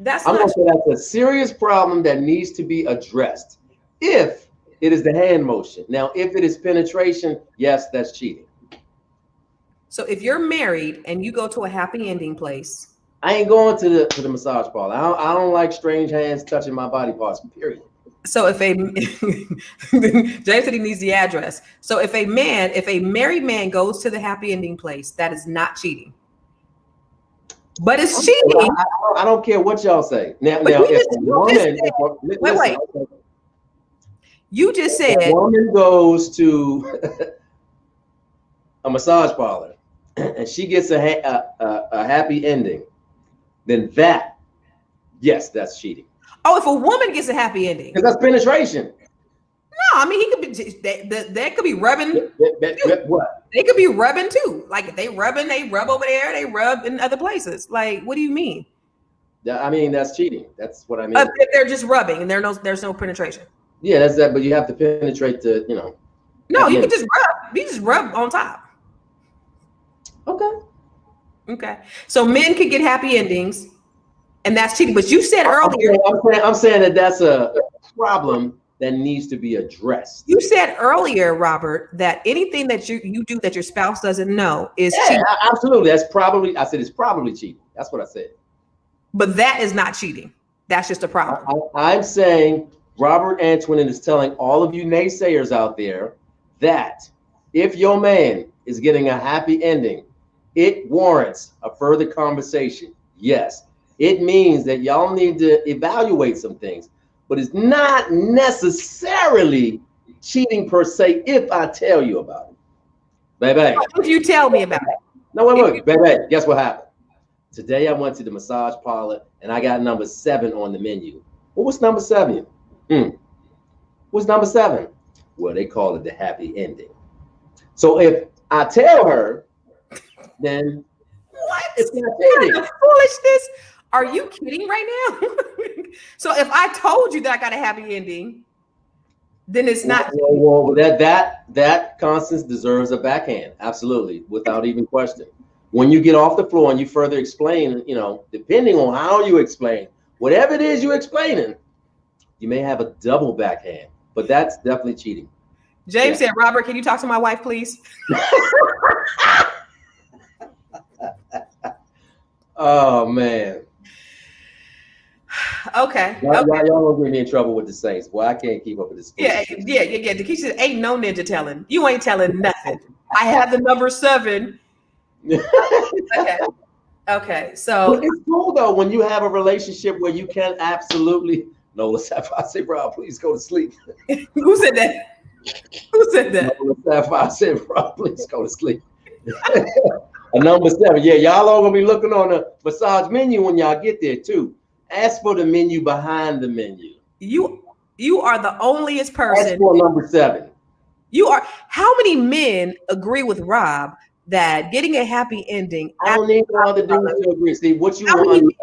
I'm going to say that's a serious problem that needs to be addressed. If it is the hand motion. Now, if it is penetration, yes, that's cheating. So if you're married and you go to a happy ending place, I ain't going to the massage parlor. I don't like strange hands touching my body parts, period. So if James said he needs the address. So if a married man goes to the happy ending place, that is not cheating. But it's cheating. I don't care what y'all say. Now you just said a woman goes to a massage parlor and she gets a happy ending, then yes, that's cheating. Oh, if a woman gets a happy ending. Because that's penetration. I mean, he could be. They could be rubbing. What? They could be rubbing too. Like if they rubbing, they rub over there. They rub in other places. Like, what do you mean? I mean, that's cheating. That's what I mean. If they're just rubbing and there's no penetration. Yeah, that's that. But you have to penetrate the, you know. No, you can just rub. You just rub on top. Okay. Okay. So men could get happy endings, and that's cheating. But you said earlier. I'm saying that that's a problem that needs to be addressed. You said earlier, Robert, that anything that you do that your spouse doesn't know is cheating. Absolutely. I said it's probably cheating. That's what I said. But that is not cheating. That's just a problem. I'm saying Robert Antoine is telling all of you naysayers out there that if your man is getting a happy ending, it warrants a further conversation. Yes, it means that y'all need to evaluate some things, but it's not necessarily cheating per se if I tell you about it. Baby. If you tell me about it. No, wait, baby, guess what happened? Today I went to the massage parlor and I got number 7 on the menu. What was number 7? What's number 7? Well, they call it the happy ending. So if I tell her, then what? It's not What kind of foolishness? Are you kidding right now? So if I told you that I got a happy ending, then it's not. Well, that Constance deserves a backhand, absolutely, without even question. When you get off the floor and you further explain, you know, depending on how you explain, whatever it is you're explaining, you may have a double backhand, but that's definitely cheating. James said, Robert, can you talk to my wife, please? Oh, man. Okay. Y'all gonna get me in trouble with the Saints. Well, I can't keep up with this. Yeah. The key said, ain't no ninja telling. You ain't telling nothing. I have the number 7. Okay. So but it's cool though when you have a relationship where you can absolutely Nola Sapphire say, bro, please go to sleep. Who said that? Who said that? Nola Sapphire said, bro, please go to sleep. A number 7. Yeah, y'all all gonna be looking on the massage menu when y'all get there too. Ask for the menu behind the menu. You are the onlyest person. Ask for number 7. You are. How many men agree with Rob that getting a happy ending? I don't need no other dudes to agree. See what you want.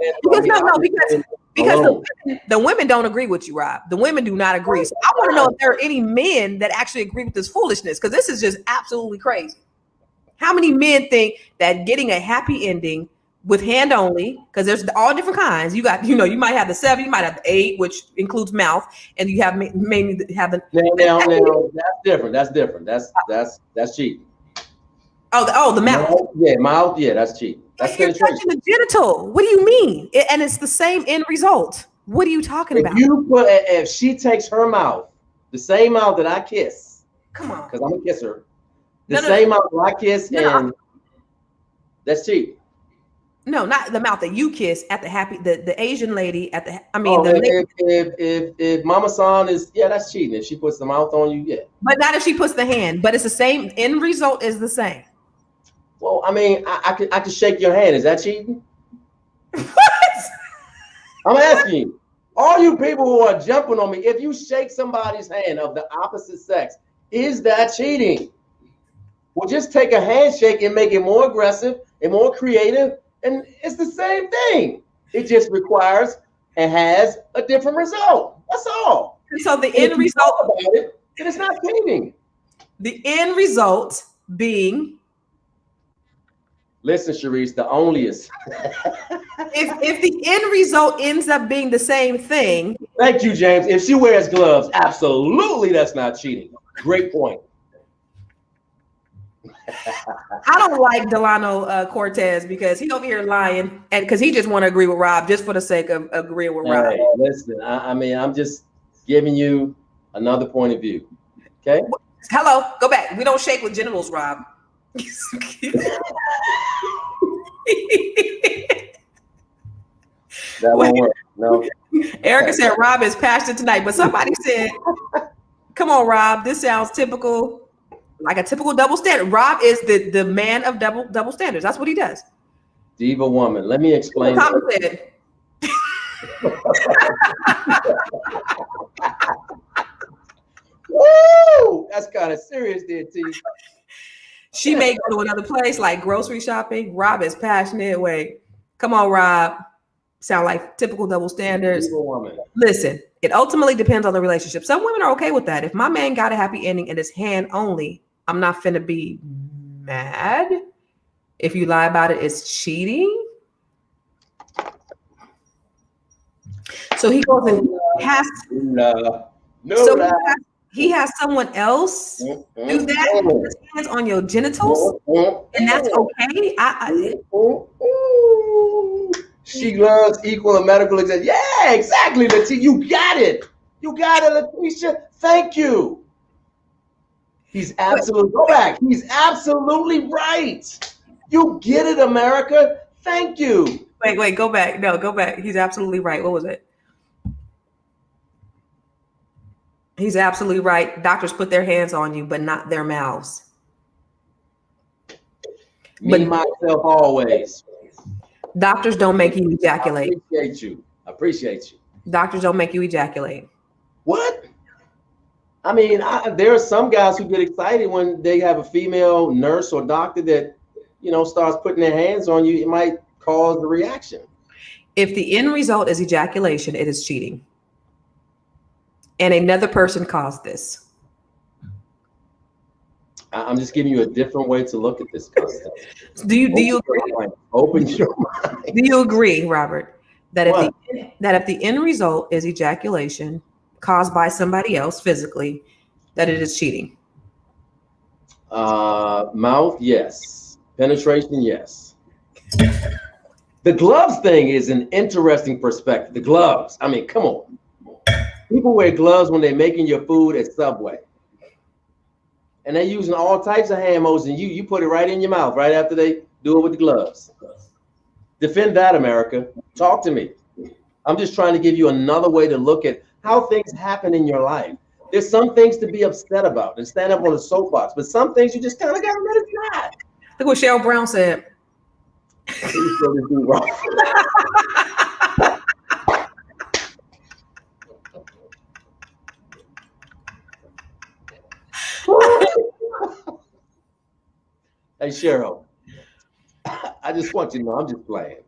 Because the women don't agree with you, Rob. The women do not agree. So I want to know if there are any men that actually agree with this foolishness, because this is just absolutely crazy. How many men think that getting a happy ending with hand only, because there's all different kinds. You got, you might have the 7, you might have the 8, which includes mouth, and you have maybe have the. Now, that's different. That's cheating. Oh, the mouth. Mouth. Yeah, that's cheating. That's you're touching the genital. What do you mean? And it's the same end result. What are you talking about? If she takes her mouth, the same mouth that I kiss. Come on. Because I'm a kisser. The same mouth that I kiss, and that's cheating. No, not the mouth that you kiss at the Asian lady at the. If Mama San is, that's cheating. If she puts the mouth on you, yeah. But not if she puts the hand. But it's the same end result is the same. Well, I mean, I could shake your hand. Is that cheating? What? I'm asking you. All you people who are jumping on me, if you shake somebody's hand of the opposite sex, is that cheating? Well, just take a handshake and make it more aggressive and more creative, and it's the same thing. It just requires and has a different result. That's all. And so the end result about it, then it's not cheating. The end result being. Listen, Sharice, the onlyest. if the end result ends up being the same thing. Thank you, James. If she wears gloves, absolutely that's not cheating. Great point. I don't like Delano Cortez because he's over here lying, and because he just want to agree with Rob just for the sake of agreeing with Rob. Hey, listen, I mean, I'm just giving you another point of view. Okay. Hello, go back. We don't shake with genitals, Rob. That won't work. No. Erica said Rob is passionate tonight, but somebody said, "Come on, Rob. This sounds typical, like a typical double standard." Rob is the man of double standards. That's what he does. Diva woman. Let me explain. Woo! Woo! That's kind of serious there, T. She may go to another place like grocery shopping. Rob is passionate. Wait, come on, Rob. Sound like typical double standards. Diva woman. Listen, it ultimately depends on the relationship. Some women are okay with that. If my man got a happy ending and it's hand only, I'm not finna be mad. If you lie about it, it's cheating. So he goes and has. He has someone else do that. Put his hands on your genitals, and that's okay. She loves equal and medical exam. Yeah, exactly, Leticia. You got it. You got it, Leticia. Thank you. He's absolutely go back. He's absolutely right. You get it, America. Thank you. Wait, go back. No, go back. He's absolutely right. What was it? He's absolutely right. Doctors put their hands on you, but not their mouths. Me, myself, always. Doctors don't make you ejaculate. I appreciate you. Doctors don't make you ejaculate. What? I mean, there are some guys who get excited when they have a female nurse or doctor that, starts putting their hands on you. It might cause a reaction. If the end result is ejaculation, it is cheating. And another person caused this. I'm just giving you a different way to look at this concept. Do you agree? Open your mind. Do you agree, Robert, that if the end result is ejaculation caused by somebody else physically, that it is cheating? Mouth, yes. Penetration, yes. The gloves thing is an interesting perspective. The gloves. I mean, come on. People wear gloves when they're making your food at Subway. And they're using all types of hand motions, and you put it right in your mouth right after they do it with the gloves. Defend that, America. Talk to me. I'm just trying to give you another way to look at how things happen in your life. There's some things to be upset about and stand up on a soapbox, but some things you just kind of got to let it slide. Look what Cheryl Brown said. Hey, Cheryl, I just want you to know I'm just playing.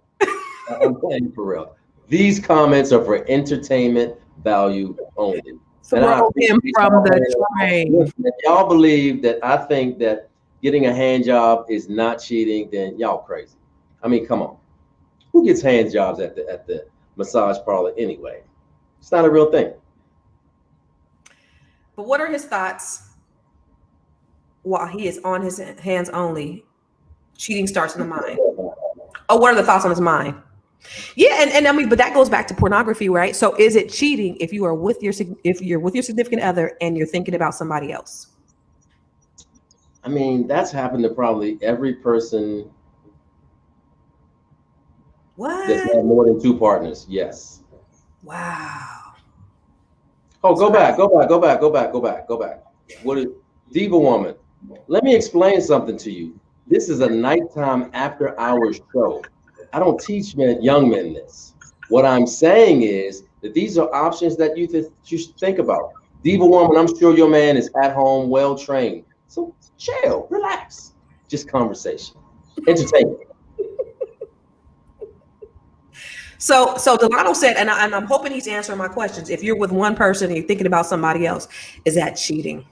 I'm playing for real. These comments are for entertainment value only. Throw him from the train. If y'all believe that I think that getting a hand job is not cheating, then y'all crazy. I mean, come on. Who gets hand jobs at the massage parlor anyway? It's not a real thing. But what are his thoughts while he is on his hands only? Cheating starts in the mind. Oh, what are the thoughts on his mind? Yeah, and I mean, but that goes back to pornography, right? So is it cheating if you're with your significant other and you're thinking about somebody else? I mean, that's happened to probably every person that's had more than two partners. Yes. Wow. Oh, go back. What is Diva Woman? Let me explain something to you. This is a nighttime after hours show. I don't teach young men this. What I'm saying is that these are options that you should think about. Diva Woman, I'm sure your man is at home, well trained. So chill, relax, just conversation, entertainment. So Delano said, and I'm hoping he's answering my questions. If you're with one person and you're thinking about somebody else, is that cheating?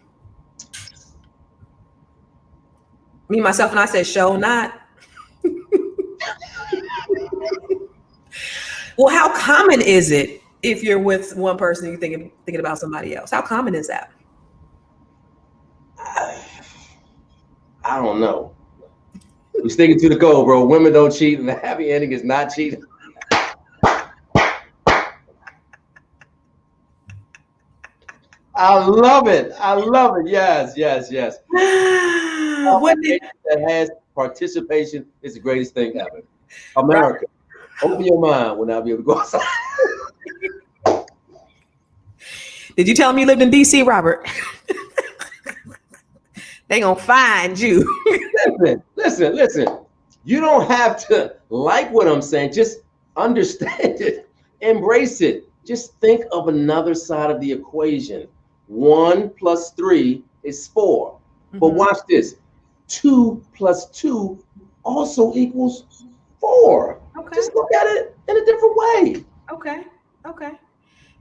Me, myself, and I said, show not. Well, how common is it if you're with one person and you're thinking about somebody else? How common is that? I don't know. We're sticking to the code, bro. Women don't cheat, and the happy ending is not cheating. I love it. Yes. That has participation is the greatest thing ever. America, open your mind when I'll be able to go outside. Did you tell him you lived in DC, Robert? They gonna find you. Listen. You don't have to like what I'm saying. Just understand it. Embrace it. Just think of another side of the equation. 1 + 3 = is 4. Mm-hmm. But watch this. 2 plus 2 also equals 4. Okay. Just look at it in a different way. Okay.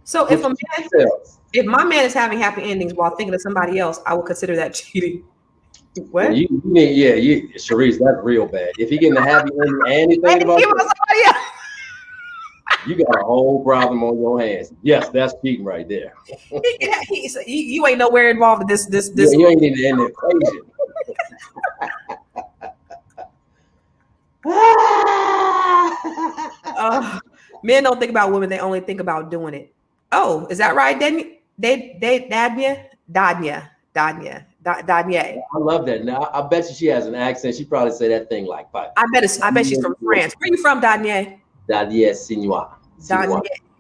So if my man is having happy endings while thinking of somebody else, I would consider that cheating. What? Sharice, that's real bad. If he getting a happy ending and he's thinking about somebody else, you got a whole problem on your hands. Yes, that's cheating right there. You ain't nowhere involved in this. Yeah, you ain't even in the equation. Men don't think about women; they only think about doing it. Oh, is that right, Danya? Danya. I love that. Now, I bet you she has an accent. She probably say that thing like 5. I bet she's from France. Where you from, Danya? Danya Sinois.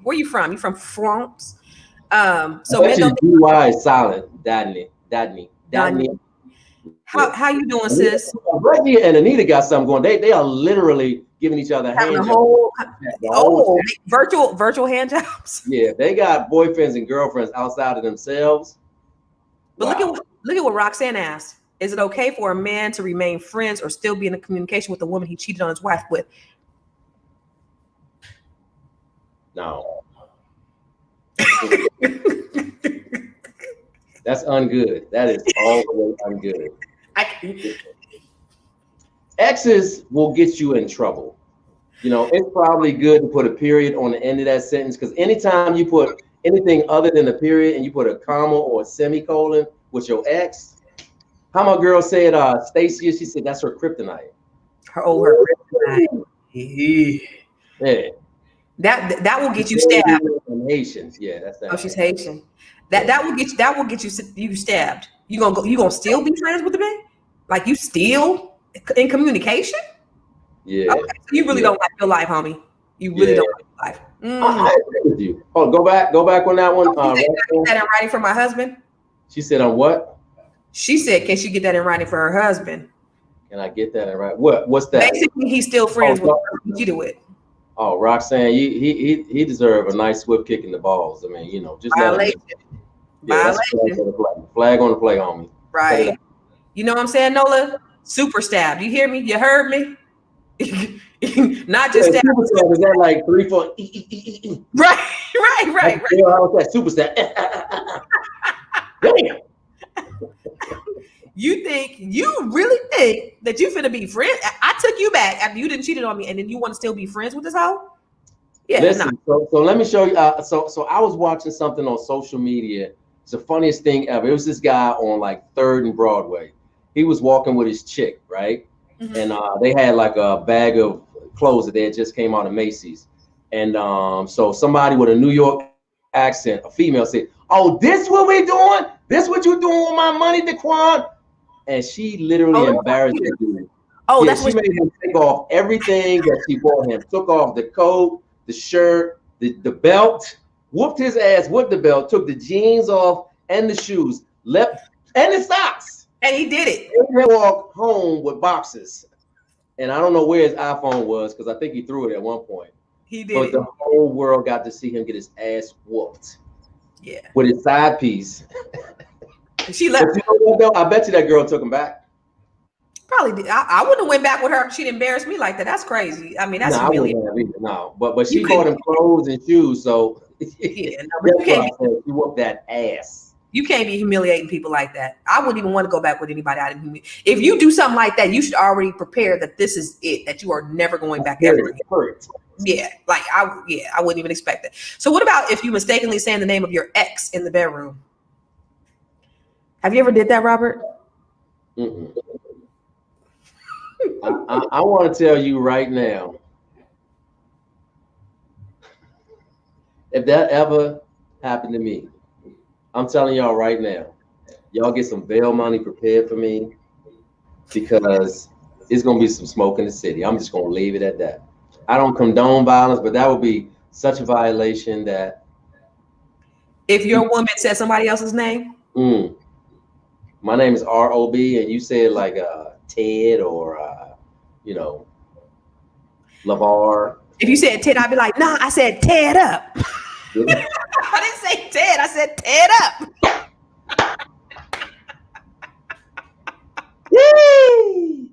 Where you from? You from France? So men don't. DY is silent. Dadney. How you doing, sis? Reggie and Anita got something going. They are literally giving each other hand jobs. Virtual hand jobs. Yeah, they got boyfriends and girlfriends outside of themselves. But look at what Roxanne asked. Is it okay for a man to remain friends or still be in a communication with the woman he cheated on his wife with? No. That's ungood. That is all the way ungood. Exes will get you in trouble. You know, it's probably good to put a period on the end of that sentence, because anytime you put anything other than a period and you put a comma or a semicolon with your ex, how my girl said, Stacia, she said that's her kryptonite. Her kryptonite. Yeah. That will get you stabbed. Haitian. Yeah, that's that. Oh, she's Haitian. That will get you stabbed. You gonna still be friends with the man? Like you still in communication? Yeah. Okay. So you really don't like your life, homie. You really don't like your life. I agree with you. Oh, go back on that one. Can she get that in writing for my husband? She said on what? She said, can she get that in writing for her husband? Can I get that in writing? What's that? Basically, he's still friends with the person he cheated with. Oh, Roxanne, he deserved a nice swift kick in the balls. I mean, just violation. Flag on the play, homie. Right. You know what I'm saying, Nola? Super stab. You hear me? You heard me? Not just stab. Is that like 3, 4? Right. How was that super stab? Damn. You really think that you finna be friends? I took you back after you didn't cheated on me, and then you want to still be friends with this hoe? Yeah. Listen, so let me show you. So I was watching something on social media. It's the funniest thing ever. It was this guy on like 3rd and Broadway. He was walking with his chick, right? Mm-hmm. And they had like a bag of clothes that they had just came out of Macy's. And so somebody with a New York accent, a female, said, "Oh, this what we doing? This what you doing with my money, Daquan?" And she literally embarrassed the dude. Oh, that's what she made him take off everything that she bought him. Took off the coat, the shirt, the belt, whooped his ass with the belt, took the jeans off and the shoes, left and the socks. And he did it. He walked home with boxes. And I don't know where his iPhone was, because I think he threw it at one point. He did. But the whole world got to see him get his ass whooped. Yeah. With his side piece. She left. I bet you that girl took him back. Probably did. I wouldn't have went back with her if she'd embarrassed me like that. That's crazy. I mean, that's really no. But she bought him clothes and shoes, so yeah. No, but you whooped that ass. You can't be humiliating people like that. I wouldn't even want to go back with anybody I didn't humiliate. If you do something like that, you should already prepare that this is it. That you are never going back ever again. Yeah, I wouldn't even expect that. So what about if you mistakenly saying the name of your ex in the bedroom? Have you ever did that, Robert? Mm-mm. I want to tell you right now, if that ever happened to me, I'm telling y'all right now, y'all get some bail money prepared for me, because it's going to be some smoke in the city. I'm just going to leave it at that. I don't condone violence, but that would be such a violation that. If your woman said somebody else's name? My name is ROB, and you said like Ted or, LeVar. If you said Ted, I'd be like, nah, I said Ted up. I didn't say Ted, I said Ted up.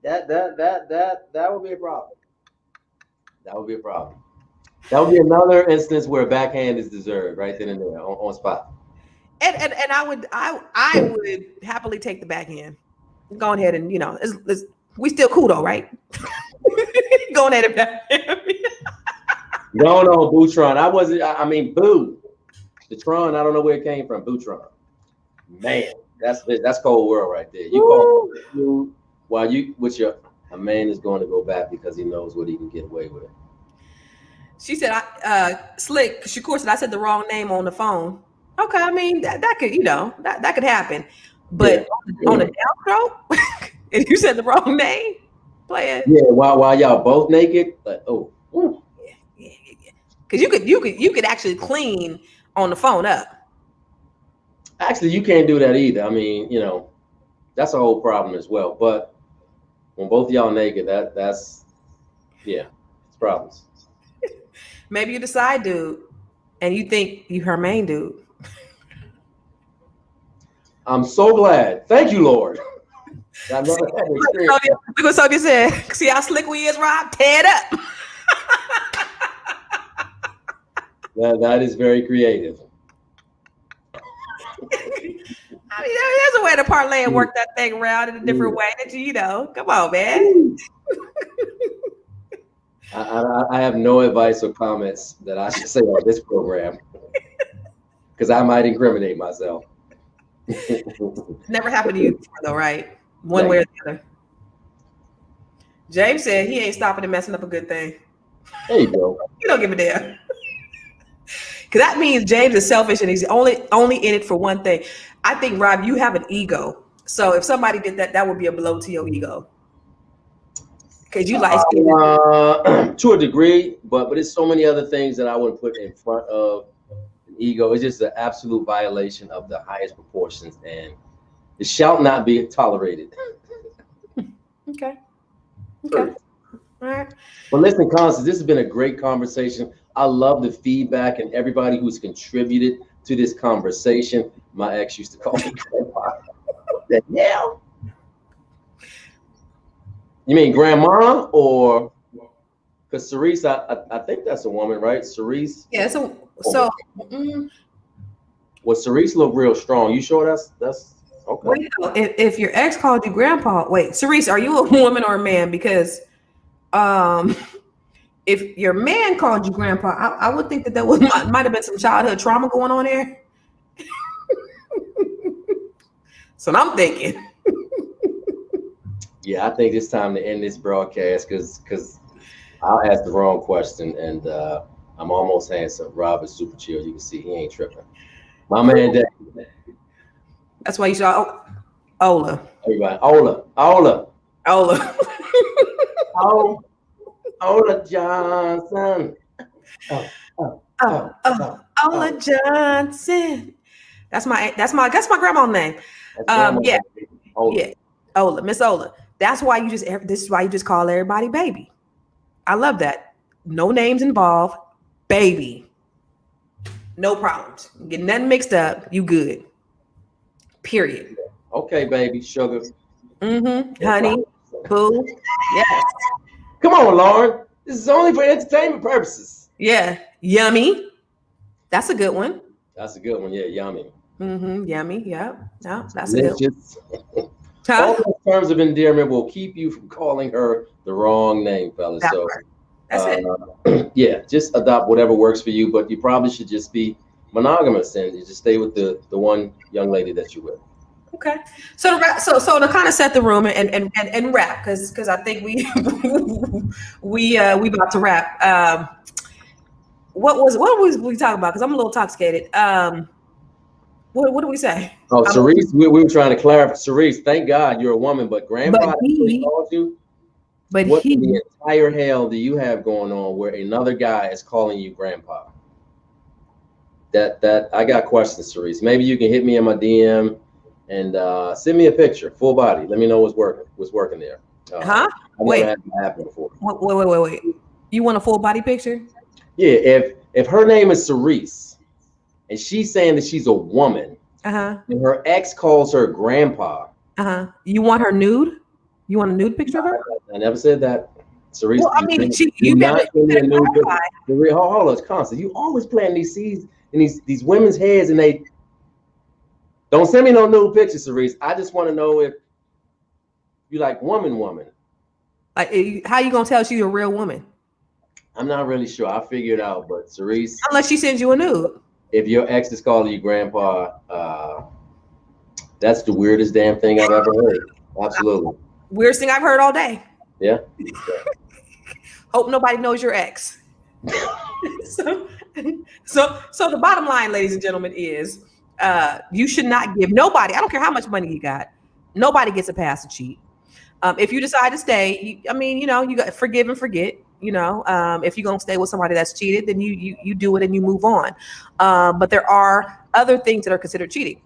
that would be a problem. That would be a problem. That would be another instance where a backhand is deserved right then and there on spot. And I would happily take the backhand. Go ahead and we still cool though, right? Go ahead and backhand. No, Boutron. I mean, Boo. The Tron, I don't know where it came from. Boutron. Man, that's cold world right there. You call Boo while a man is going to go back because he knows what he can get away with. She said, Slick, Shakur said I said the wrong name on the phone. Okay, I mean that could, that could happen. But on the downstroke, if you said the wrong name, play it. Yeah, while y'all both naked, like Yeah. Because you could actually clean on the phone up. Actually, you can't do that either. I mean, that's a whole problem as well. But when both of y'all naked, that's it's problems. Maybe you decide, dude, and you think you her main dude. I'm so glad. Thank you, Lord. I never had an experience. Look what Sophia said. See how slick we is, Rob? Tear it up. That is very creative. I mean, there's a way to parlay and work that thing around in a different way that come on, man. I have no advice or comments that I should say on this program because I might incriminate myself. Never happened to you before, though, right? One way or the other. James said he ain't stopping and messing up a good thing. There you go. You don't give a damn. Because that means James is selfish and he's only in it for one thing. I think, Rob, you have an ego. So if somebody did that, that would be a blow to your ego. Because you like to a degree, but there's so many other things that I would put in front of an ego. It's just an absolute violation of the highest proportions, and it shall not be tolerated. Okay. All right. Well, listen, Constance, this has been a great conversation. I love the feedback and everybody who's contributed to this conversation. My ex used to call me grandpa. Yeah. You mean grandma or because Cerise, I think that's a woman, right? Cerise. Yeah. Well, Cerise look real strong. You sure that's okay? Wait, if your ex called you grandpa, wait, Cerise, are you a woman or a man? Because if your man called you grandpa, I would think that might have been some childhood trauma going on there. So I'm thinking. Yeah, I think it's time to end this broadcast because I'll ask the wrong question, and I'm almost handsome. Rob is super chill. You can see he ain't tripping. My man, Dave. That's why you saw Ola. Everybody, Ola. Ola Johnson. Ola Johnson. That's my grandma's name. Yeah. Ola. Yeah. Ola, Miss Ola. This is why you just call everybody baby. I love that. No names involved. Baby. No problems. Get nothing mixed up. You good. Period. Okay, baby. Sugar. Honey. Boo. Yes. Come on, Lauren. This is only for entertainment purposes. Yeah. Yummy. That's a good one. That's a good one. Yeah, yummy. Yummy. Yeah. No, that's a good one. All those terms of endearment will keep you from calling her the wrong name, fellas. That's it. Yeah, just adopt whatever works for you, but you probably should just be monogamous and you just stay with the one young lady that you're with. Okay. So to kind of set the room and wrap, because I think we about to wrap. What was we talking about? Because I'm a little intoxicated. What do we say? Oh, Cerise, we were trying to clarify. Cerise, thank God you're a woman, but grandpa called you. But what in the entire hell do you have going on where another guy is calling you grandpa? That I got questions, Cerise. Maybe you can hit me in my DM and send me a picture, full body. Let me know what's working there. I've never had that happen before. Wait. You want a full body picture? Yeah, if her name is Cerise and she's saying that she's a woman, and her ex calls her grandpa. You want her nude? You want a nude picture of her? I never said that. Cerise, Well, I mean, you not send me a nude picture. Hold on, Constance. You always planting these seeds in these women's heads, and they don't send me no nude pictures, Cerise. I just want to know if you like woman. Like, how you gonna tell she's a real woman? I'm not really sure. I'll figure it out. But Cerise, unless she sends you a nude. If your ex is calling you grandpa, that's the weirdest damn thing I've ever heard. Absolutely. Weirdest thing I've heard all day. Yeah. Hope nobody knows your ex. so the bottom line, ladies and gentlemen, is you should not give nobody, I don't care how much money you got, nobody gets a pass to cheat. If you decide to stay, you got forgive and forget. If you're gonna stay with somebody that's cheated, then you do it and you move on. But there are other things that are considered cheating.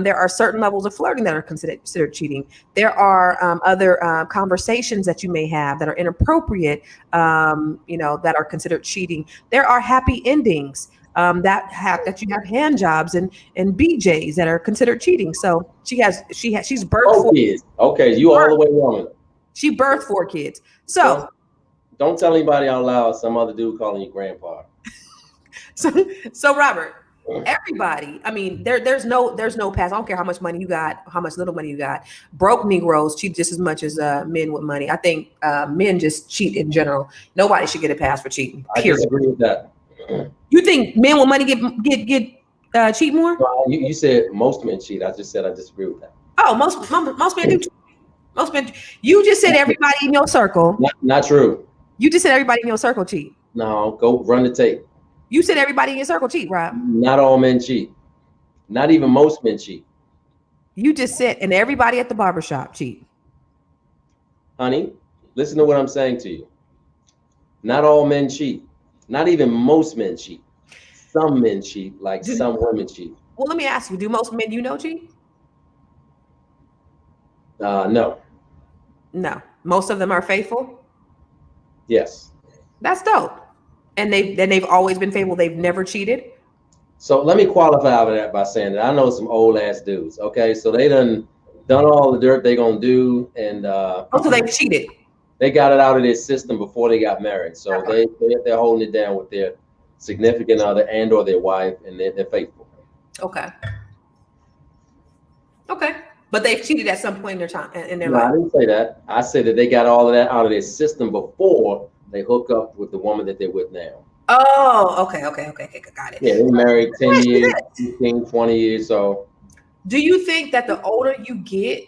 There are certain levels of flirting that are considered cheating. There are other conversations that you may have that are inappropriate, that are considered cheating. There are happy endings that you have hand jobs and BJs that are considered cheating. So she's birthed 4 kids. Okay, you all the way wrong. She birthed 4 kids. So don't tell anybody out loud some other dude calling you grandpa. So Robert, everybody, there's no pass. I don't care how much money you got, how much little money you got. Broke Negroes cheat just as much as men with money. I think men just cheat in general. Nobody should get a pass for cheating. Period. I disagree with that. You think men with money get cheat more? Well, you said most men cheat. I just said I disagree with that. Oh, most men do. Most men. You just said everybody in your circle. Not true. You just said everybody in your circle cheat. No, go run the tape. You said everybody in your circle cheat, Rob. Not all men cheat. Not even most men cheat. You just said, and everybody at the barbershop cheat. Honey, listen to what I'm saying to you. Not all men cheat. Not even most men cheat. Some men cheat, like some women cheat. Well, let me ask you, do most men cheat? No. No. Most of them are faithful? Yes. That's dope. And they've always been faithful. They've never cheated. So let me qualify that by saying that I know some old ass dudes. Okay, so they done all the dirt they gonna do, and so they've cheated. They got it out of their system before they got married. So they're holding it down with their significant other and or their wife, and they're faithful. Okay. But they've cheated at some point in their time in their life. I didn't say that. I said that they got all of that out of their system before they hook up with the woman that they're with now. Oh, okay, got it. Yeah, they're married 10 years, 15, 20 years. So do you think that the older you get,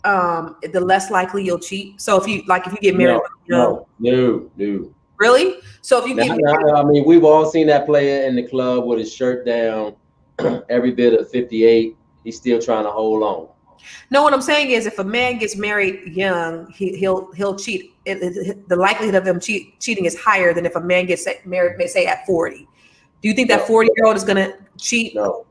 the less likely you'll cheat? So if you get married, no. Really? So if you get married, we've all seen that player in the club with his shirt down, every bit of 58. He's still trying to hold on. No, what I'm saying is, if a man gets married young, he'll cheat. The likelihood of them cheating is higher than if a man gets married, say at 40. Do you think that 40-year-old is going to cheat? No.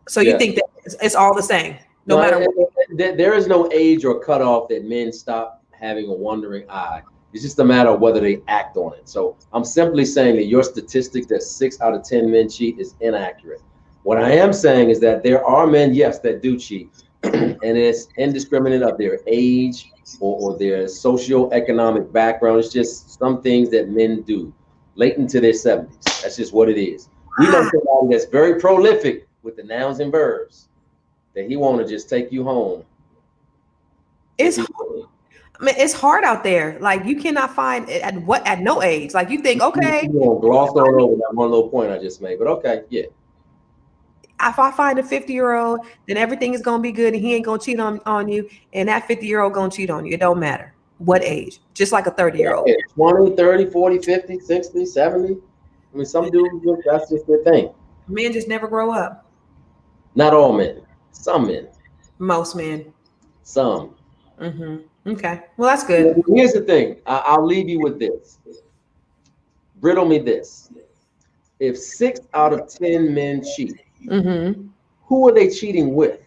So you think that it's all the same, no matter what? There is no age or cutoff that men stop having a wandering eye. It's just a matter of whether they act on it. So I'm simply saying that your statistic that 6 out of 10 men cheat is inaccurate. What I am saying is that there are men, yes, that do cheat. And it's indiscriminate of their age or their socioeconomic background. It's just some things that men do late into their 70s. That's just what it is. We know somebody that's very prolific with the nouns and verbs that he want to just take you home. It's hard out there. Like, you cannot find it at no age. Like, you think, okay. You won't gloss over that one little point I just made, but okay, yeah. If I find a 50-year-old, then everything is going to be good and he ain't going to cheat on you. And that 50-year-old going to cheat on you. It don't matter what age, just like a 30-year-old. Yeah, 20, 30, 40, 50, 60, 70. Some dudes, that's just their thing. Men just never grow up. Not all men. Some men. Most men. Some. Mm-hmm. Okay. Well, that's good. Here's the thing. I'll leave you with this. Riddle me this. If 6 out of 10 men cheat, who are they cheating with?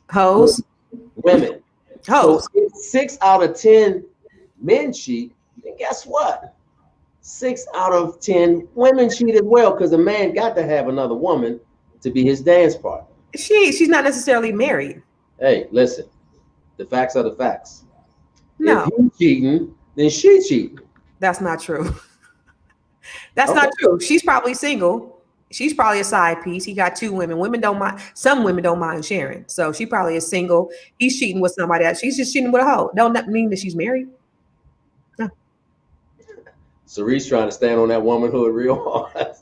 Hoes. Women. Hoes. So if 6 out of 10 men cheat, then guess what? 6 out of 10 women cheat as well, because a man got to have another woman to be his dance partner. She's not necessarily married. Hey, listen. The facts are the facts. No, If you cheating, then she cheating. that's not true. That's Okay. not true. She's probably single. She's probably a side piece. He got 2 women. Women don't mind. Some women don't mind sharing. So she probably is single. He's cheating with somebody else. She's just cheating with a hoe. Don't that mean that she's married? No. Cerise trying to stand on that womanhood real hard.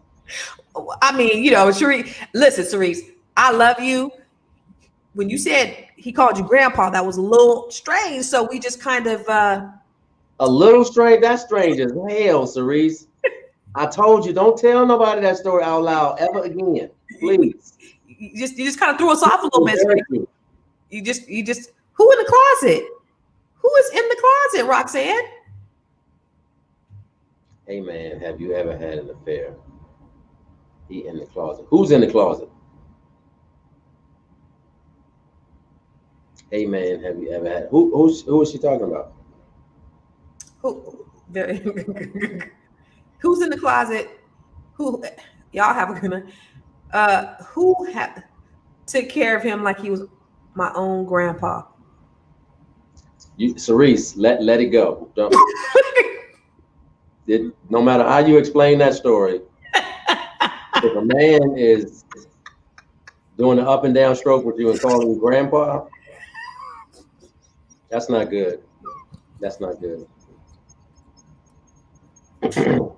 I mean, you know, Cerise. Listen, Cerise, I love you. When you said he called you grandpa, that was a little strange. So we just kind of A little strange. That's strange as hell, Cerise. I told you, don't tell nobody that story out loud ever again, please. you just kind of threw us off a little bit. You just who in the closet? Who is in the closet, Roxanne? Hey man, have you ever had an affair? He in the closet. Who's in the closet? Hey man, have you ever had who is she talking about? Who's in the closet? Who y'all have a good who had took care of him like he was my own grandpa? You, Cerise, let it go. Don't, no matter how you explain that story, if a man is doing the up and down stroke with you and calling you grandpa, that's not good. That's not good. Woo!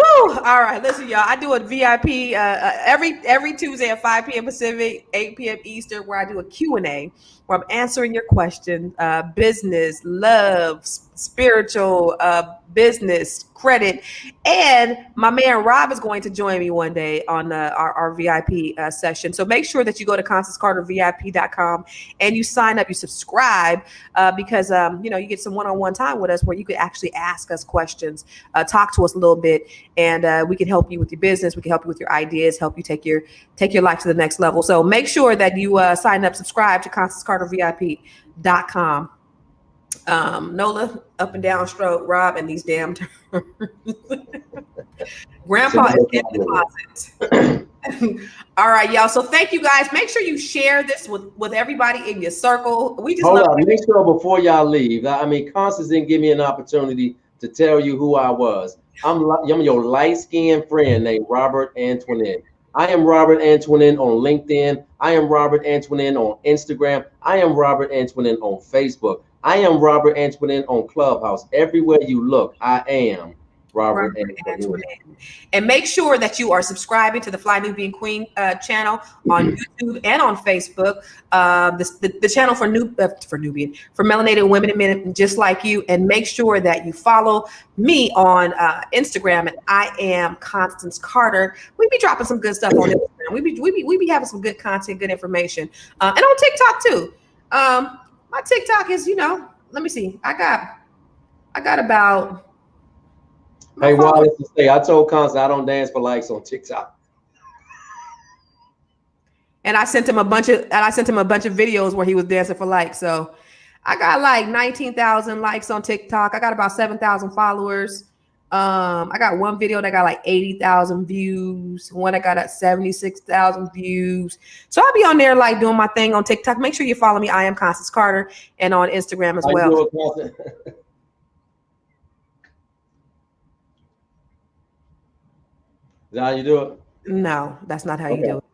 All right, listen, y'all. I do a VIP every Tuesday at 5 p.m. Pacific, 8 p.m. Eastern, where I do a Q&A where I'm answering your questions, business, love, spiritual, business, credit. And my man Rob is going to join me one day on our VIP session. So make sure that you go to ConstanceCarterVIP.com and you sign up, you subscribe, because you know, you get some one-on-one time with us where you could actually ask us questions, talk to us a little bit, and we can help you with your business. We can help you with your ideas, help you take your life to the next level. So make sure that you sign up, subscribe to ConstanceCarterVIP.com. Nola, up and down stroke, Rob, and these damn terms. Grandpa is in the closet. All right, y'all. So thank you guys. Make sure you share this with everybody in your circle. We just hold on. Make sure before y'all leave. I mean, Constance didn't give me an opportunity to tell you who I was. I'm your light-skinned friend named Robert Antoinette. I am Robert Antoinette on LinkedIn. I am Robert Antoinette on Instagram. I am Robert Antoinette on Facebook. I am Robert Antoinette on Clubhouse. Everywhere you look, I am Robert Antoinette. And make sure that you are subscribing to the Fly Nubian Queen channel on YouTube and on Facebook. The channel for melanated women and men just like you. And make sure that you follow me on Instagram at I am Constance Carter. We be dropping some good stuff on Instagram. We be having some good content, good information, and on TikTok too. My TikTok is, let me see. I got about. Hey, Wallace, to say, I told Constance I don't dance for likes on TikTok. And I sent him a bunch of videos where he was dancing for likes. So I got like 19,000 likes on TikTok. I got about 7,000 followers. I got one video that got like 80,000 views. One that got at 76,000 views. So I'll be on there like doing my thing on TikTok. Make sure you follow me. I am Constance Carter, and on Instagram as well. Is that how you do it? No, that's not how you do it.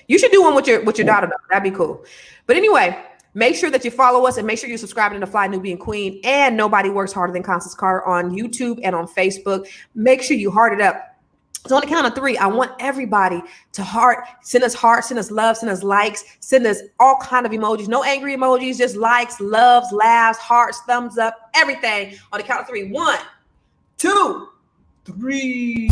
You should do one with your daughter though. That'd be cool. But anyway, make sure that you follow us and make sure you're subscribing to the Fly Nubian Queen and Nobody Works Harder Than Constance Carter on YouTube and on Facebook. Make sure you heart it up. So on the count of 3, I want everybody to send us hearts, send us love, send us likes, send us all kind of emojis. No angry emojis, just likes, loves, laughs, hearts, thumbs up, everything. On the count of 3. 1, 2, 3.